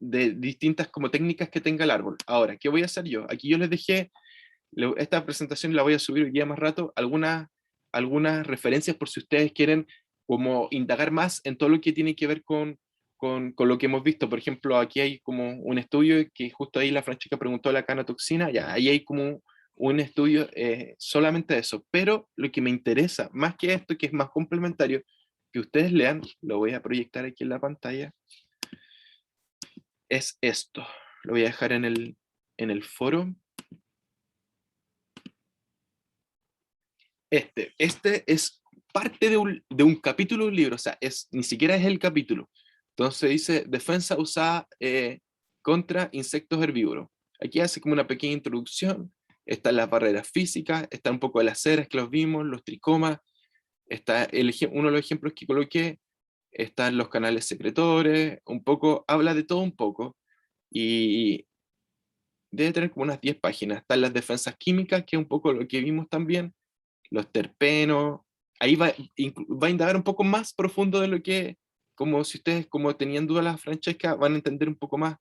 distintas como técnicas que tenga el árbol. Ahora, ¿qué voy a hacer yo? Aquí yo les dejé, esta presentación la voy a subir hoy día más rato, algunas referencias por si ustedes quieren como indagar más en todo lo que tiene que ver con lo que hemos visto. Por ejemplo, aquí hay como un estudio que justo ahí la Francesca preguntó la canatoxina, ya ahí hay como un estudio solamente de eso. Pero lo que me interesa, más que esto, que es más complementario, que ustedes lean, lo voy a proyectar aquí en la pantalla, es esto. Lo voy a dejar en el foro. Este es parte de un capítulo de un libro, o sea, ni siquiera es el capítulo. Entonces dice, defensa usada contra insectos herbívoros. Aquí hace como una pequeña introducción, están las barreras físicas, está un poco de las ceras que los vimos, los tricomas, está uno de los ejemplos que coloqué, están los canales secretores, un poco, habla de todo un poco, y debe tener como unas 10 páginas. Están las defensas químicas, que es un poco lo que vimos también, los terpenos, ahí va a indagar un poco más profundo de lo que, como si ustedes como tenían dudas la Francesca, van a entender un poco más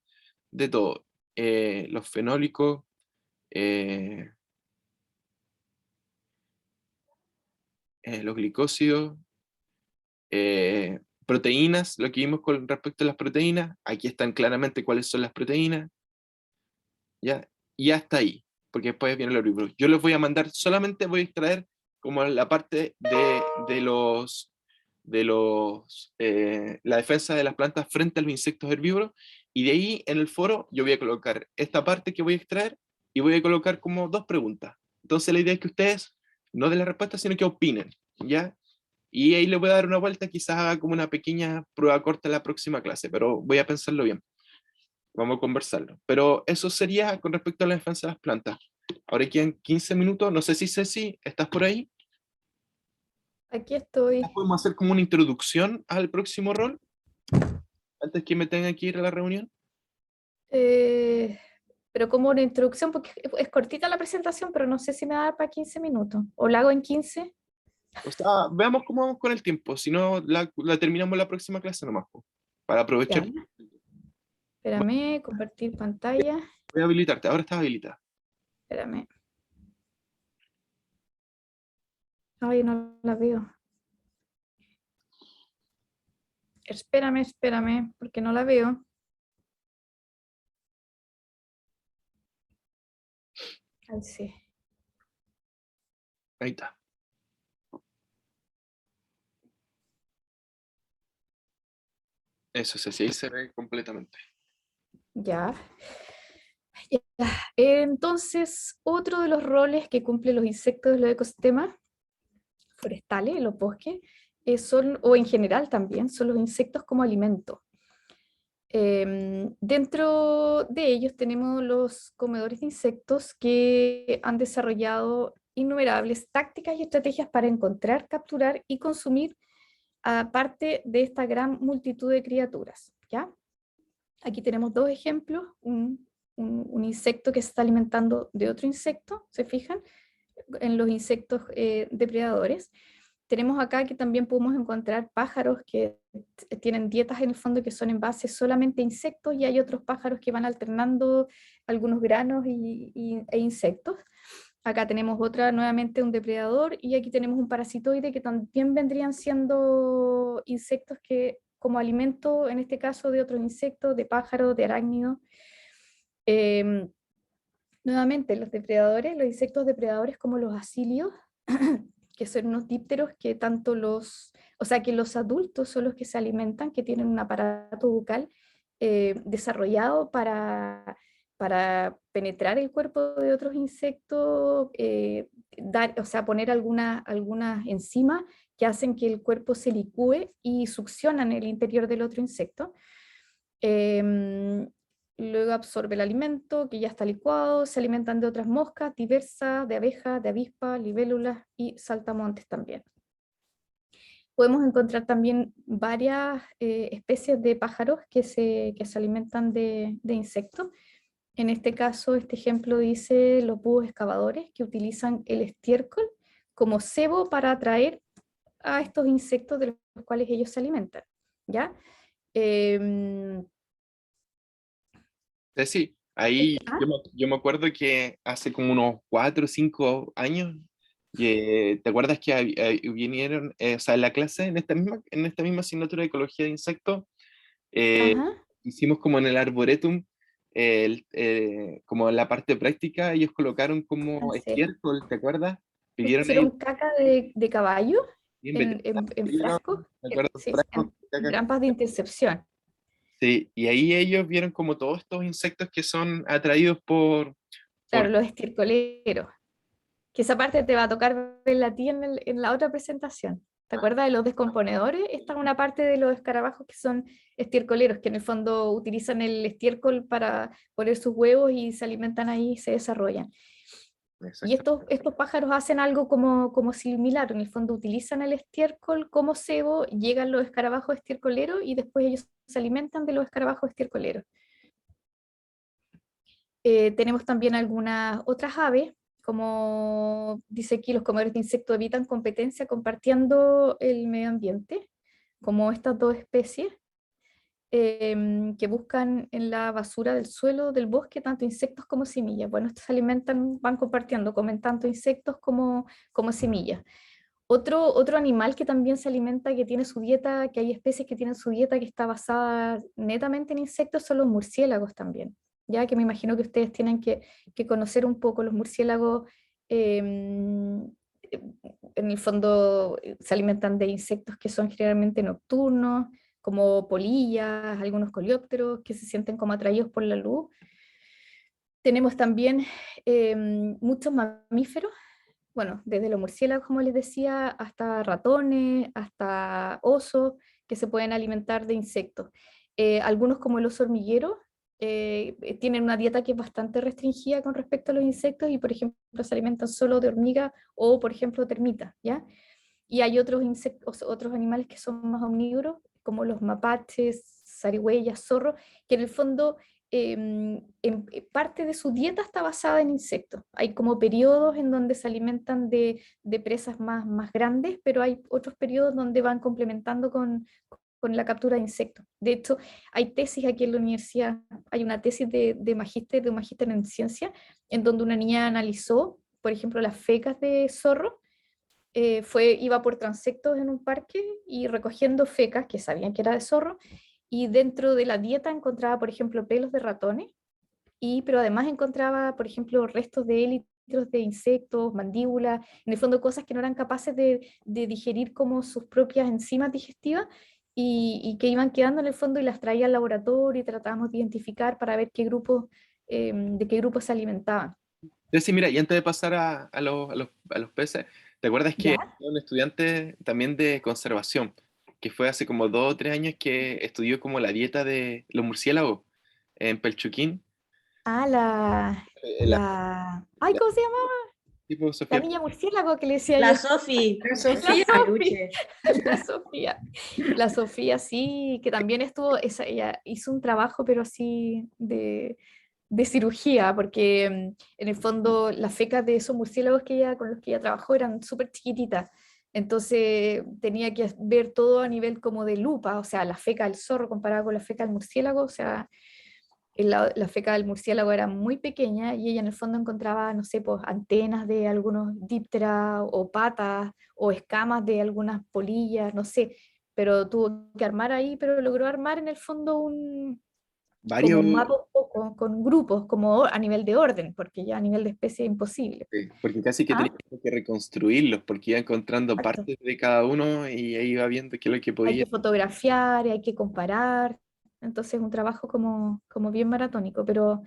de todo. Los fenólicos, los glicósidos, proteínas, lo que vimos con respecto a las proteínas, aquí están claramente cuáles son las proteínas, ¿ya? Y hasta ahí, porque después viene el libro. Yo les voy a mandar, solamente voy a extraer como la parte de la defensa de las plantas frente a los insectos herbívoros, y de ahí en el foro yo voy a colocar esta parte que voy a extraer, y voy a colocar como 2 preguntas. Entonces la idea es que ustedes no den la respuesta, sino que opinen, ¿ya? Y ahí le voy a dar una vuelta, quizás haga como una pequeña prueba corta en la próxima clase, pero voy a pensarlo bien. Vamos a conversarlo. Pero eso sería con respecto a la defensa de las plantas. Ahora quedan 15 minutos. No sé si Ceci, ¿estás por ahí? Aquí estoy. ¿Podemos hacer como una introducción al próximo rol? Antes que me tenga que ir a la reunión. Pero como una introducción, porque es cortita la presentación, pero no sé si me va a dar para 15 minutos. ¿O la hago en 15? O sea, veamos cómo vamos con el tiempo. Si no, la terminamos la próxima clase nomás, para aprovechar. Ya. Espérame, compartir pantalla. Voy a habilitarte. Ahora estás habilitada. Espérame. Ay, no la veo. Espérame, porque no la veo. Ahí sí. Ahí está. Eso, sí, ahí se ve completamente. Ya. Entonces, otro de los roles que cumplen los insectos de los ecosistemas forestales, en los bosques, son, o en general también, son los insectos como alimento. Dentro de ellos tenemos los comedores de insectos, que han desarrollado innumerables tácticas y estrategias para encontrar, capturar y consumir a parte de esta gran multitud de criaturas, ¿ya? Aquí tenemos 2 ejemplos, un insecto que se está alimentando de otro insecto, ¿se fijan? en los insectos depredadores. Tenemos acá que también podemos encontrar pájaros que tienen dietas en el fondo que son en base solamente a insectos, y hay otros pájaros que van alternando algunos granos e insectos. Acá tenemos nuevamente un depredador, y aquí tenemos un parasitoide que también vendrían siendo insectos que como alimento, en este caso de otros insectos, de pájaros, de arácnidos. Nuevamente, los insectos depredadores como los acilios, que son unos dípteros que que los adultos son los que se alimentan, que tienen un aparato bucal desarrollado para penetrar el cuerpo de otros insectos, poner algunas enzimas que hacen que el cuerpo se licúe y succionan el interior del otro insecto. Luego absorbe el alimento que ya está licuado, se alimentan de otras moscas diversas, de abejas, de avispas, libélulas y saltamontes también. Podemos encontrar también varias especies de pájaros que se alimentan de insectos. En este caso, este ejemplo dice los búhos excavadores, que utilizan el estiércol como cebo para atraer a estos insectos de los cuales ellos se alimentan, ¿ya? Sí, ahí yo me acuerdo que hace como unos 4 o 5 años, ¿te acuerdas que vinieron, o sea, en la clase, en esta misma asignatura de ecología de insectos, hicimos como en el arboretum, como en la parte práctica, ellos colocaron como estiércol, ¿te acuerdas? Hicieron caca de caballo en frascos, en trampas de intercepción. Sí, y ahí ellos vieron como todos estos insectos que son atraídos por... Claro, los estircoleros. Que esa parte te va a tocar verla a ti en la otra presentación. ¿Te acuerdas de los descomponedores? Esta es una parte de los escarabajos que son estircoleros, que en el fondo utilizan el estiércol para poner sus huevos y se alimentan ahí y se desarrollan. Y estos pájaros hacen algo como similar, en el fondo utilizan el estiércol como cebo, llegan los escarabajos estiercoleros y después ellos se alimentan de los escarabajos estiercoleros. Tenemos también algunas otras aves, como dice aquí, los comedores de insectos evitan competencia compartiendo el medio ambiente, como estas dos especies, que buscan en la basura del suelo del bosque tanto insectos como semillas. Bueno, estos se alimentan, van compartiendo, comen tanto insectos como semillas. Otro animal que también se alimenta, que tiene su dieta, que hay especies que tienen su dieta que está basada netamente en insectos, son los murciélagos también, ya que me imagino que ustedes tienen que conocer un poco los murciélagos. En el fondo se alimentan de insectos que son generalmente nocturnos, como polillas, algunos coleópteros que se sienten como atraídos por la luz. Tenemos también muchos mamíferos, bueno, desde los murciélagos, como les decía, hasta ratones, hasta osos, que se pueden alimentar de insectos. Algunos, como el oso hormiguero, tienen una dieta que es bastante restringida con respecto a los insectos y, por ejemplo, se alimentan solo de hormigas o, por ejemplo, termitas, ¿ya? Y hay otros animales que son más omnívoros, como los mapaches, zarigüeyas, zorros, que en el fondo parte de su dieta está basada en insectos. Hay como periodos en donde se alimentan de presas más grandes, pero hay otros periodos donde van complementando con la captura de insectos. De hecho, hay tesis aquí en la universidad, hay una tesis de un magíster en ciencia, en donde una niña analizó, por ejemplo, las fecas de zorro. Iba por transectos en un parque y recogiendo fecas que sabían que era de zorro, y dentro de la dieta encontraba, por ejemplo, pelos de ratones, pero además encontraba, por ejemplo, restos de élitros de insectos, mandíbulas, en el fondo cosas que no eran capaces de digerir como sus propias enzimas digestivas, y que iban quedando en el fondo y las traía al laboratorio y tratábamos de identificar para ver de qué grupos se alimentaban. Sí, mira, y antes de pasar a los peces, ¿te acuerdas que un estudiante también de conservación, que fue hace como 2 o 3 años, que estudió como la dieta de los murciélagos en Pelchuquín? Ah, ay, ¿cómo se llamaba? Tipo Sofía. La niña murciélago que le decía La yo. Sofi. La Sofía, sí, que también ella hizo un trabajo, pero así de de cirugía, porque en el fondo las fecas de esos murciélagos con los que ella trabajó eran súper chiquititas. Entonces tenía que ver todo a nivel como de lupa, o sea, la feca del zorro comparada con la feca del murciélago, o sea, la feca del murciélago era muy pequeña y ella en el fondo encontraba, no sé, pues antenas de algunos dípteras o patas o escamas de algunas polillas, no sé, pero tuvo que armar ahí, pero logró armar en el fondo como Varios, un mapa un poco, con grupos, como a nivel de orden, porque ya a nivel de especie es imposible. porque casi que ¿Ah? tenía que reconstruirlos, porque iba encontrando Exacto. partes de cada uno y ahí iba viendo qué es lo que Hay podía. que fotografiar, hay que comparar, entonces es un trabajo como bien maratónico, pero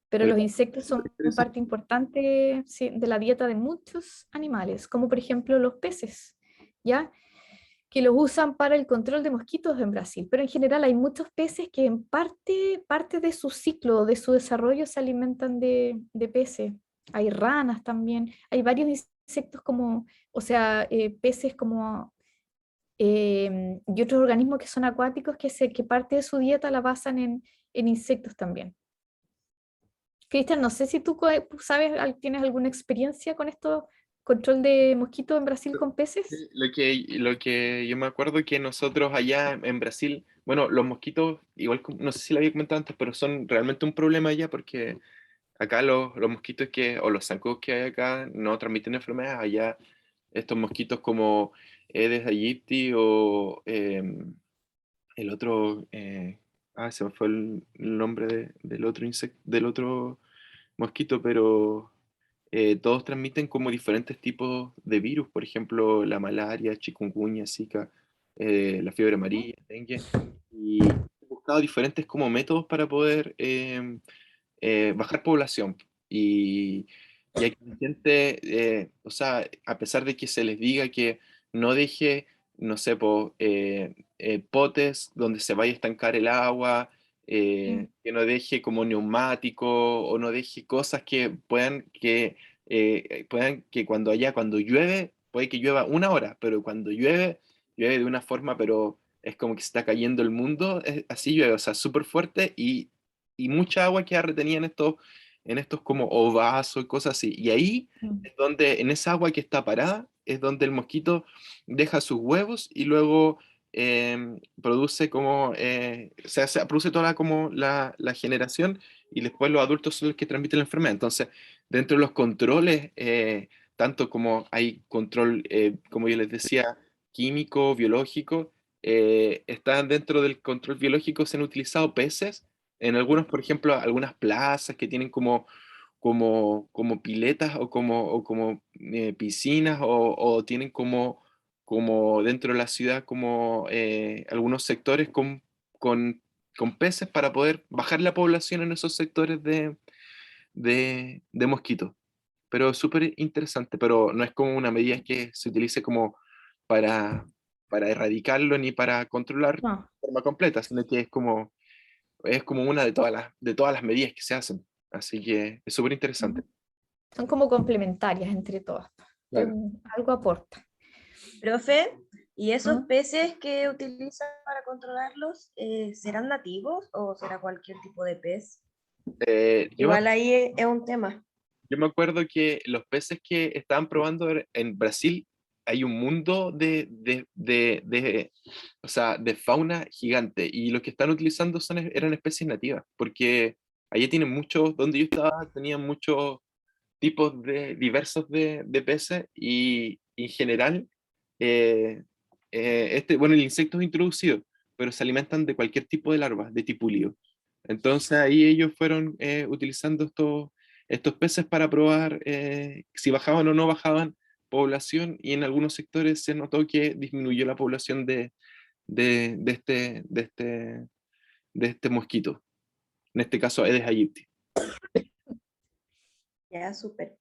Pero los insectos súper son interesante. parte importante, sí, de la dieta de muchos animales, como por ejemplo los peces, ¿ya? Que los usan para el control de mosquitos en Brasil, pero en general hay muchos peces que en parte de su ciclo, de su desarrollo, se alimentan de peces. Hay ranas también, hay varios insectos como, o sea, peces como, y otros organismos que son acuáticos que parte de su dieta la basan en insectos también. Cristian, no sé si tú sabes, tienes alguna experiencia con esto, control de mosquitos en Brasil con peces. Lo que yo me acuerdo que nosotros allá en Brasil, bueno, los mosquitos, igual no sé si lo había comentado antes, pero son realmente un problema allá porque acá los mosquitos o los zancudos que hay acá no transmiten enfermedades. Allá estos mosquitos como Aedes aegypti o el otro, se me fue el nombre del otro insecto, del otro mosquito, pero todos transmiten como diferentes tipos de virus, por ejemplo, la malaria, chikungunya, Zika, la fiebre amarilla, dengue, y he buscado diferentes como métodos para poder bajar población. Y hay gente, o sea, a pesar de que se les diga que no deje, no sé, potes donde se vaya a estancar el agua, que no deje como neumático o no deje cosas que puedan que cuando llueve, puede que llueva una hora, pero cuando llueve, llueve de una forma, pero es como que se está cayendo el mundo, así llueve, o sea, súper fuerte y mucha agua queda retenida en estos como ovasos y cosas así. Y ahí Mm. es donde, en esa agua que está parada, es donde el mosquito deja sus huevos y luego produce produce toda como la generación y después los adultos son los que transmiten la enfermedad. Entonces, dentro de los controles, tanto como hay control, como yo les decía, químico, biológico, están dentro del control biológico, se han utilizado peces en algunos, por ejemplo, algunas plazas que tienen como piletas o como piscinas o tienen como dentro de la ciudad como algunos sectores con, con peces para poder bajar la población en esos sectores de mosquitos. Pero es súper interesante, pero no es como una medida que se utilice como para, para erradicarlo ni para controlar de No. forma completa, sino que es como una de todas las medidas que se hacen. Así que es súper interesante. Son como complementarias entre todas. Claro. Algo aporta. Profe, ¿y esos ¿Mm? peces que utilizan para controlarlos, serán nativos o será cualquier tipo de pez? Yo me, Igual ahí es un tema. yo me acuerdo que los peces que estaban probando en Brasil, hay un mundo o sea, de fauna gigante y los que están utilizando eran especies nativas, porque allí tienen muchos, donde yo estaba, tenían muchos tipos diversos de peces y en general, bueno, el insecto es introducido, pero se alimentan de cualquier tipo de larvas, de tipulio. Entonces ahí ellos fueron utilizando estos peces para probar si bajaban o no bajaban población y en algunos sectores se notó que disminuyó la población de este mosquito, en este caso Aedes aegypti. Ya, súper.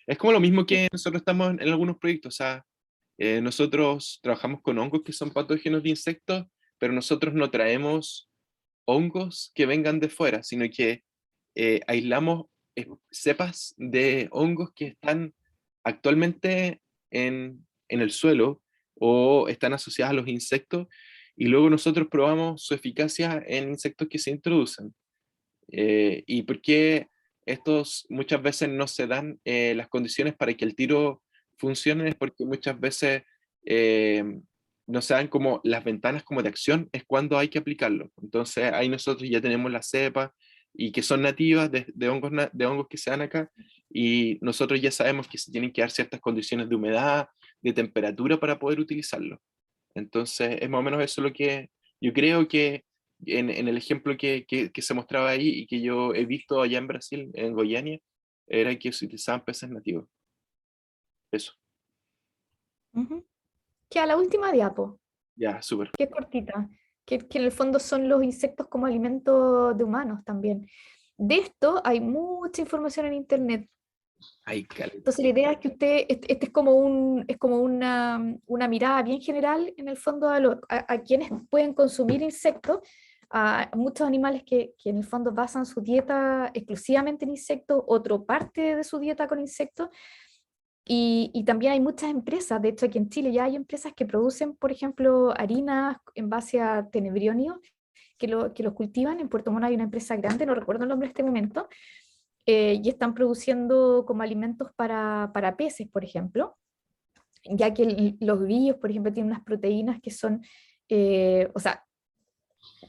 Es como lo mismo que nosotros estamos en algunos proyectos, o sea, nosotros trabajamos con hongos que son patógenos de insectos, pero nosotros no traemos hongos que vengan de fuera, sino que aislamos cepas de hongos que están actualmente en el suelo o están asociadas a los insectos y luego nosotros probamos su eficacia en insectos que se introducen. ¿Y por qué estos muchas veces no se dan las condiciones para que el tiro funcione? Es porque muchas veces no se dan como las ventanas como de acción, es cuando hay que aplicarlo. Entonces ahí nosotros ya tenemos las cepas y que son nativas de hongos, de hongos que se dan acá, y nosotros ya sabemos que se tienen que dar ciertas condiciones de humedad, de temperatura para poder utilizarlo. Entonces es más o menos eso lo que yo creo que en el ejemplo que se mostraba ahí y que yo he visto allá en Brasil, en Goiânia, era que se utilizaban peces nativos. Eso, Ujú. Que a la última diapo, ya, súper. que es cortita, que en el fondo son los insectos como alimento de humanos también. De esto hay mucha información en internet. Ay, caleta. Entonces la idea es que usted, este es como, una mirada bien general en el fondo a quienes pueden consumir insectos, a muchos animales que en el fondo basan su dieta exclusivamente en insectos, otra parte de su dieta con insectos, y también hay muchas empresas, de hecho aquí en Chile ya hay empresas que producen, por ejemplo, harinas en base a tenebrionio, que los cultivan. En Puerto Montt hay una empresa grande, no recuerdo el nombre en este momento, y están produciendo como alimentos para peces, por ejemplo, ya que los grillos, por ejemplo, tienen unas proteínas que son, o sea,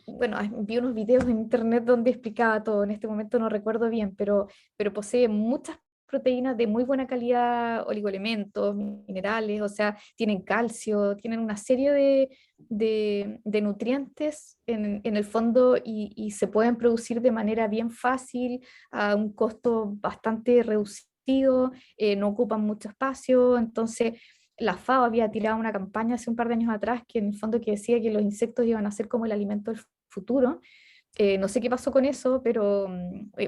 bueno, vi unos videos en internet donde explicaba todo, en este momento no recuerdo bien, pero posee muchas proteínas de muy buena calidad, oligoelementos, minerales, o sea, tienen calcio, tienen una serie de nutrientes en el fondo, y se pueden producir de manera bien fácil, a un costo bastante reducido, no ocupan mucho espacio. Entonces la FAO había tirado una campaña hace un par de años atrás que en el fondo que decía que los insectos iban a ser como el alimento del futuro. No sé qué pasó con eso, pero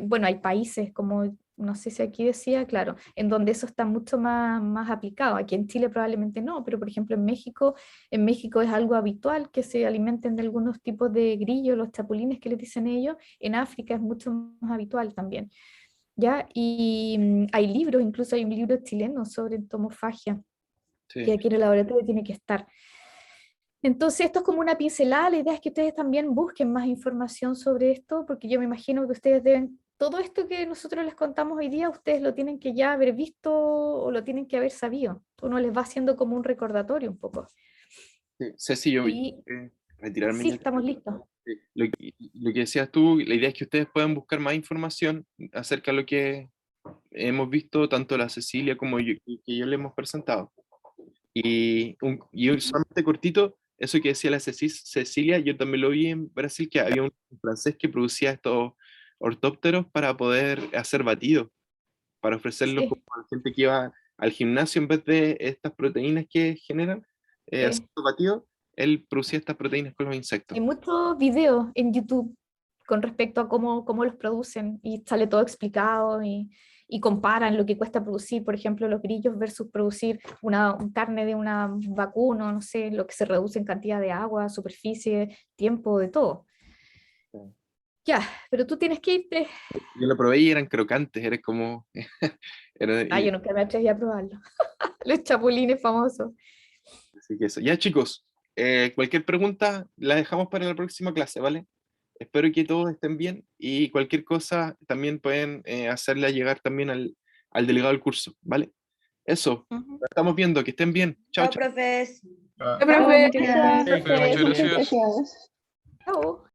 bueno, hay países como, no sé si aquí decía, claro, en donde eso está mucho más aplicado. Aquí en Chile probablemente no, pero por ejemplo en México es algo habitual que se alimenten de algunos tipos de grillos, los chapulines que les dicen ellos. En África es mucho más habitual también. ¿Ya? Y hay libros, incluso hay un libro chileno sobre entomofagia, que Sí. aquí en el laboratorio tiene que estar. Entonces, esto es como una pincelada. La idea es que ustedes también busquen más información sobre esto, porque yo me imagino que ustedes deben, todo esto que nosotros les contamos hoy día, ustedes lo tienen que ya haber visto o lo tienen que haber sabido. Uno les va haciendo como un recordatorio un poco. Sí, Ceci, yo Y retirarme sí, ya. estamos listos. Lo que decías tú, la idea es que ustedes puedan buscar más información acerca de lo que hemos visto, tanto la Cecilia como yo, que yo le hemos presentado. Y solamente cortito, eso que decía la Cecilia, yo también lo vi en Brasil, que había un francés que producía estos ortópteros para poder hacer batidos, para ofrecerlos Sí, como a la gente que iba al gimnasio, en vez de estas proteínas que generan, sí. haciendo batidos, él producía estas proteínas con los insectos. Hay muchos videos en YouTube con respecto a cómo los producen, y sale todo explicado, y comparan lo que cuesta producir, por ejemplo, los grillos versus producir una carne de una vacuno, no sé, lo que se reduce en cantidad de agua, superficie, tiempo, de todo. Sí. Ya, pero tú tienes que irte. Yo lo probé y eran crocantes, era como... Yo nunca me atreví a probarlo. Los chapulines famosos. Así que eso. Ya, chicos, cualquier pregunta la dejamos para la próxima clase, ¿vale? Espero que todos estén bien, y cualquier cosa también pueden hacerla llegar también al delegado del curso, ¿vale? Eso, nos estamos viendo, que estén bien. Chao, Chao, chao. profes. Ah, Profe, Muchas gracias. Muchas gracias. Chao.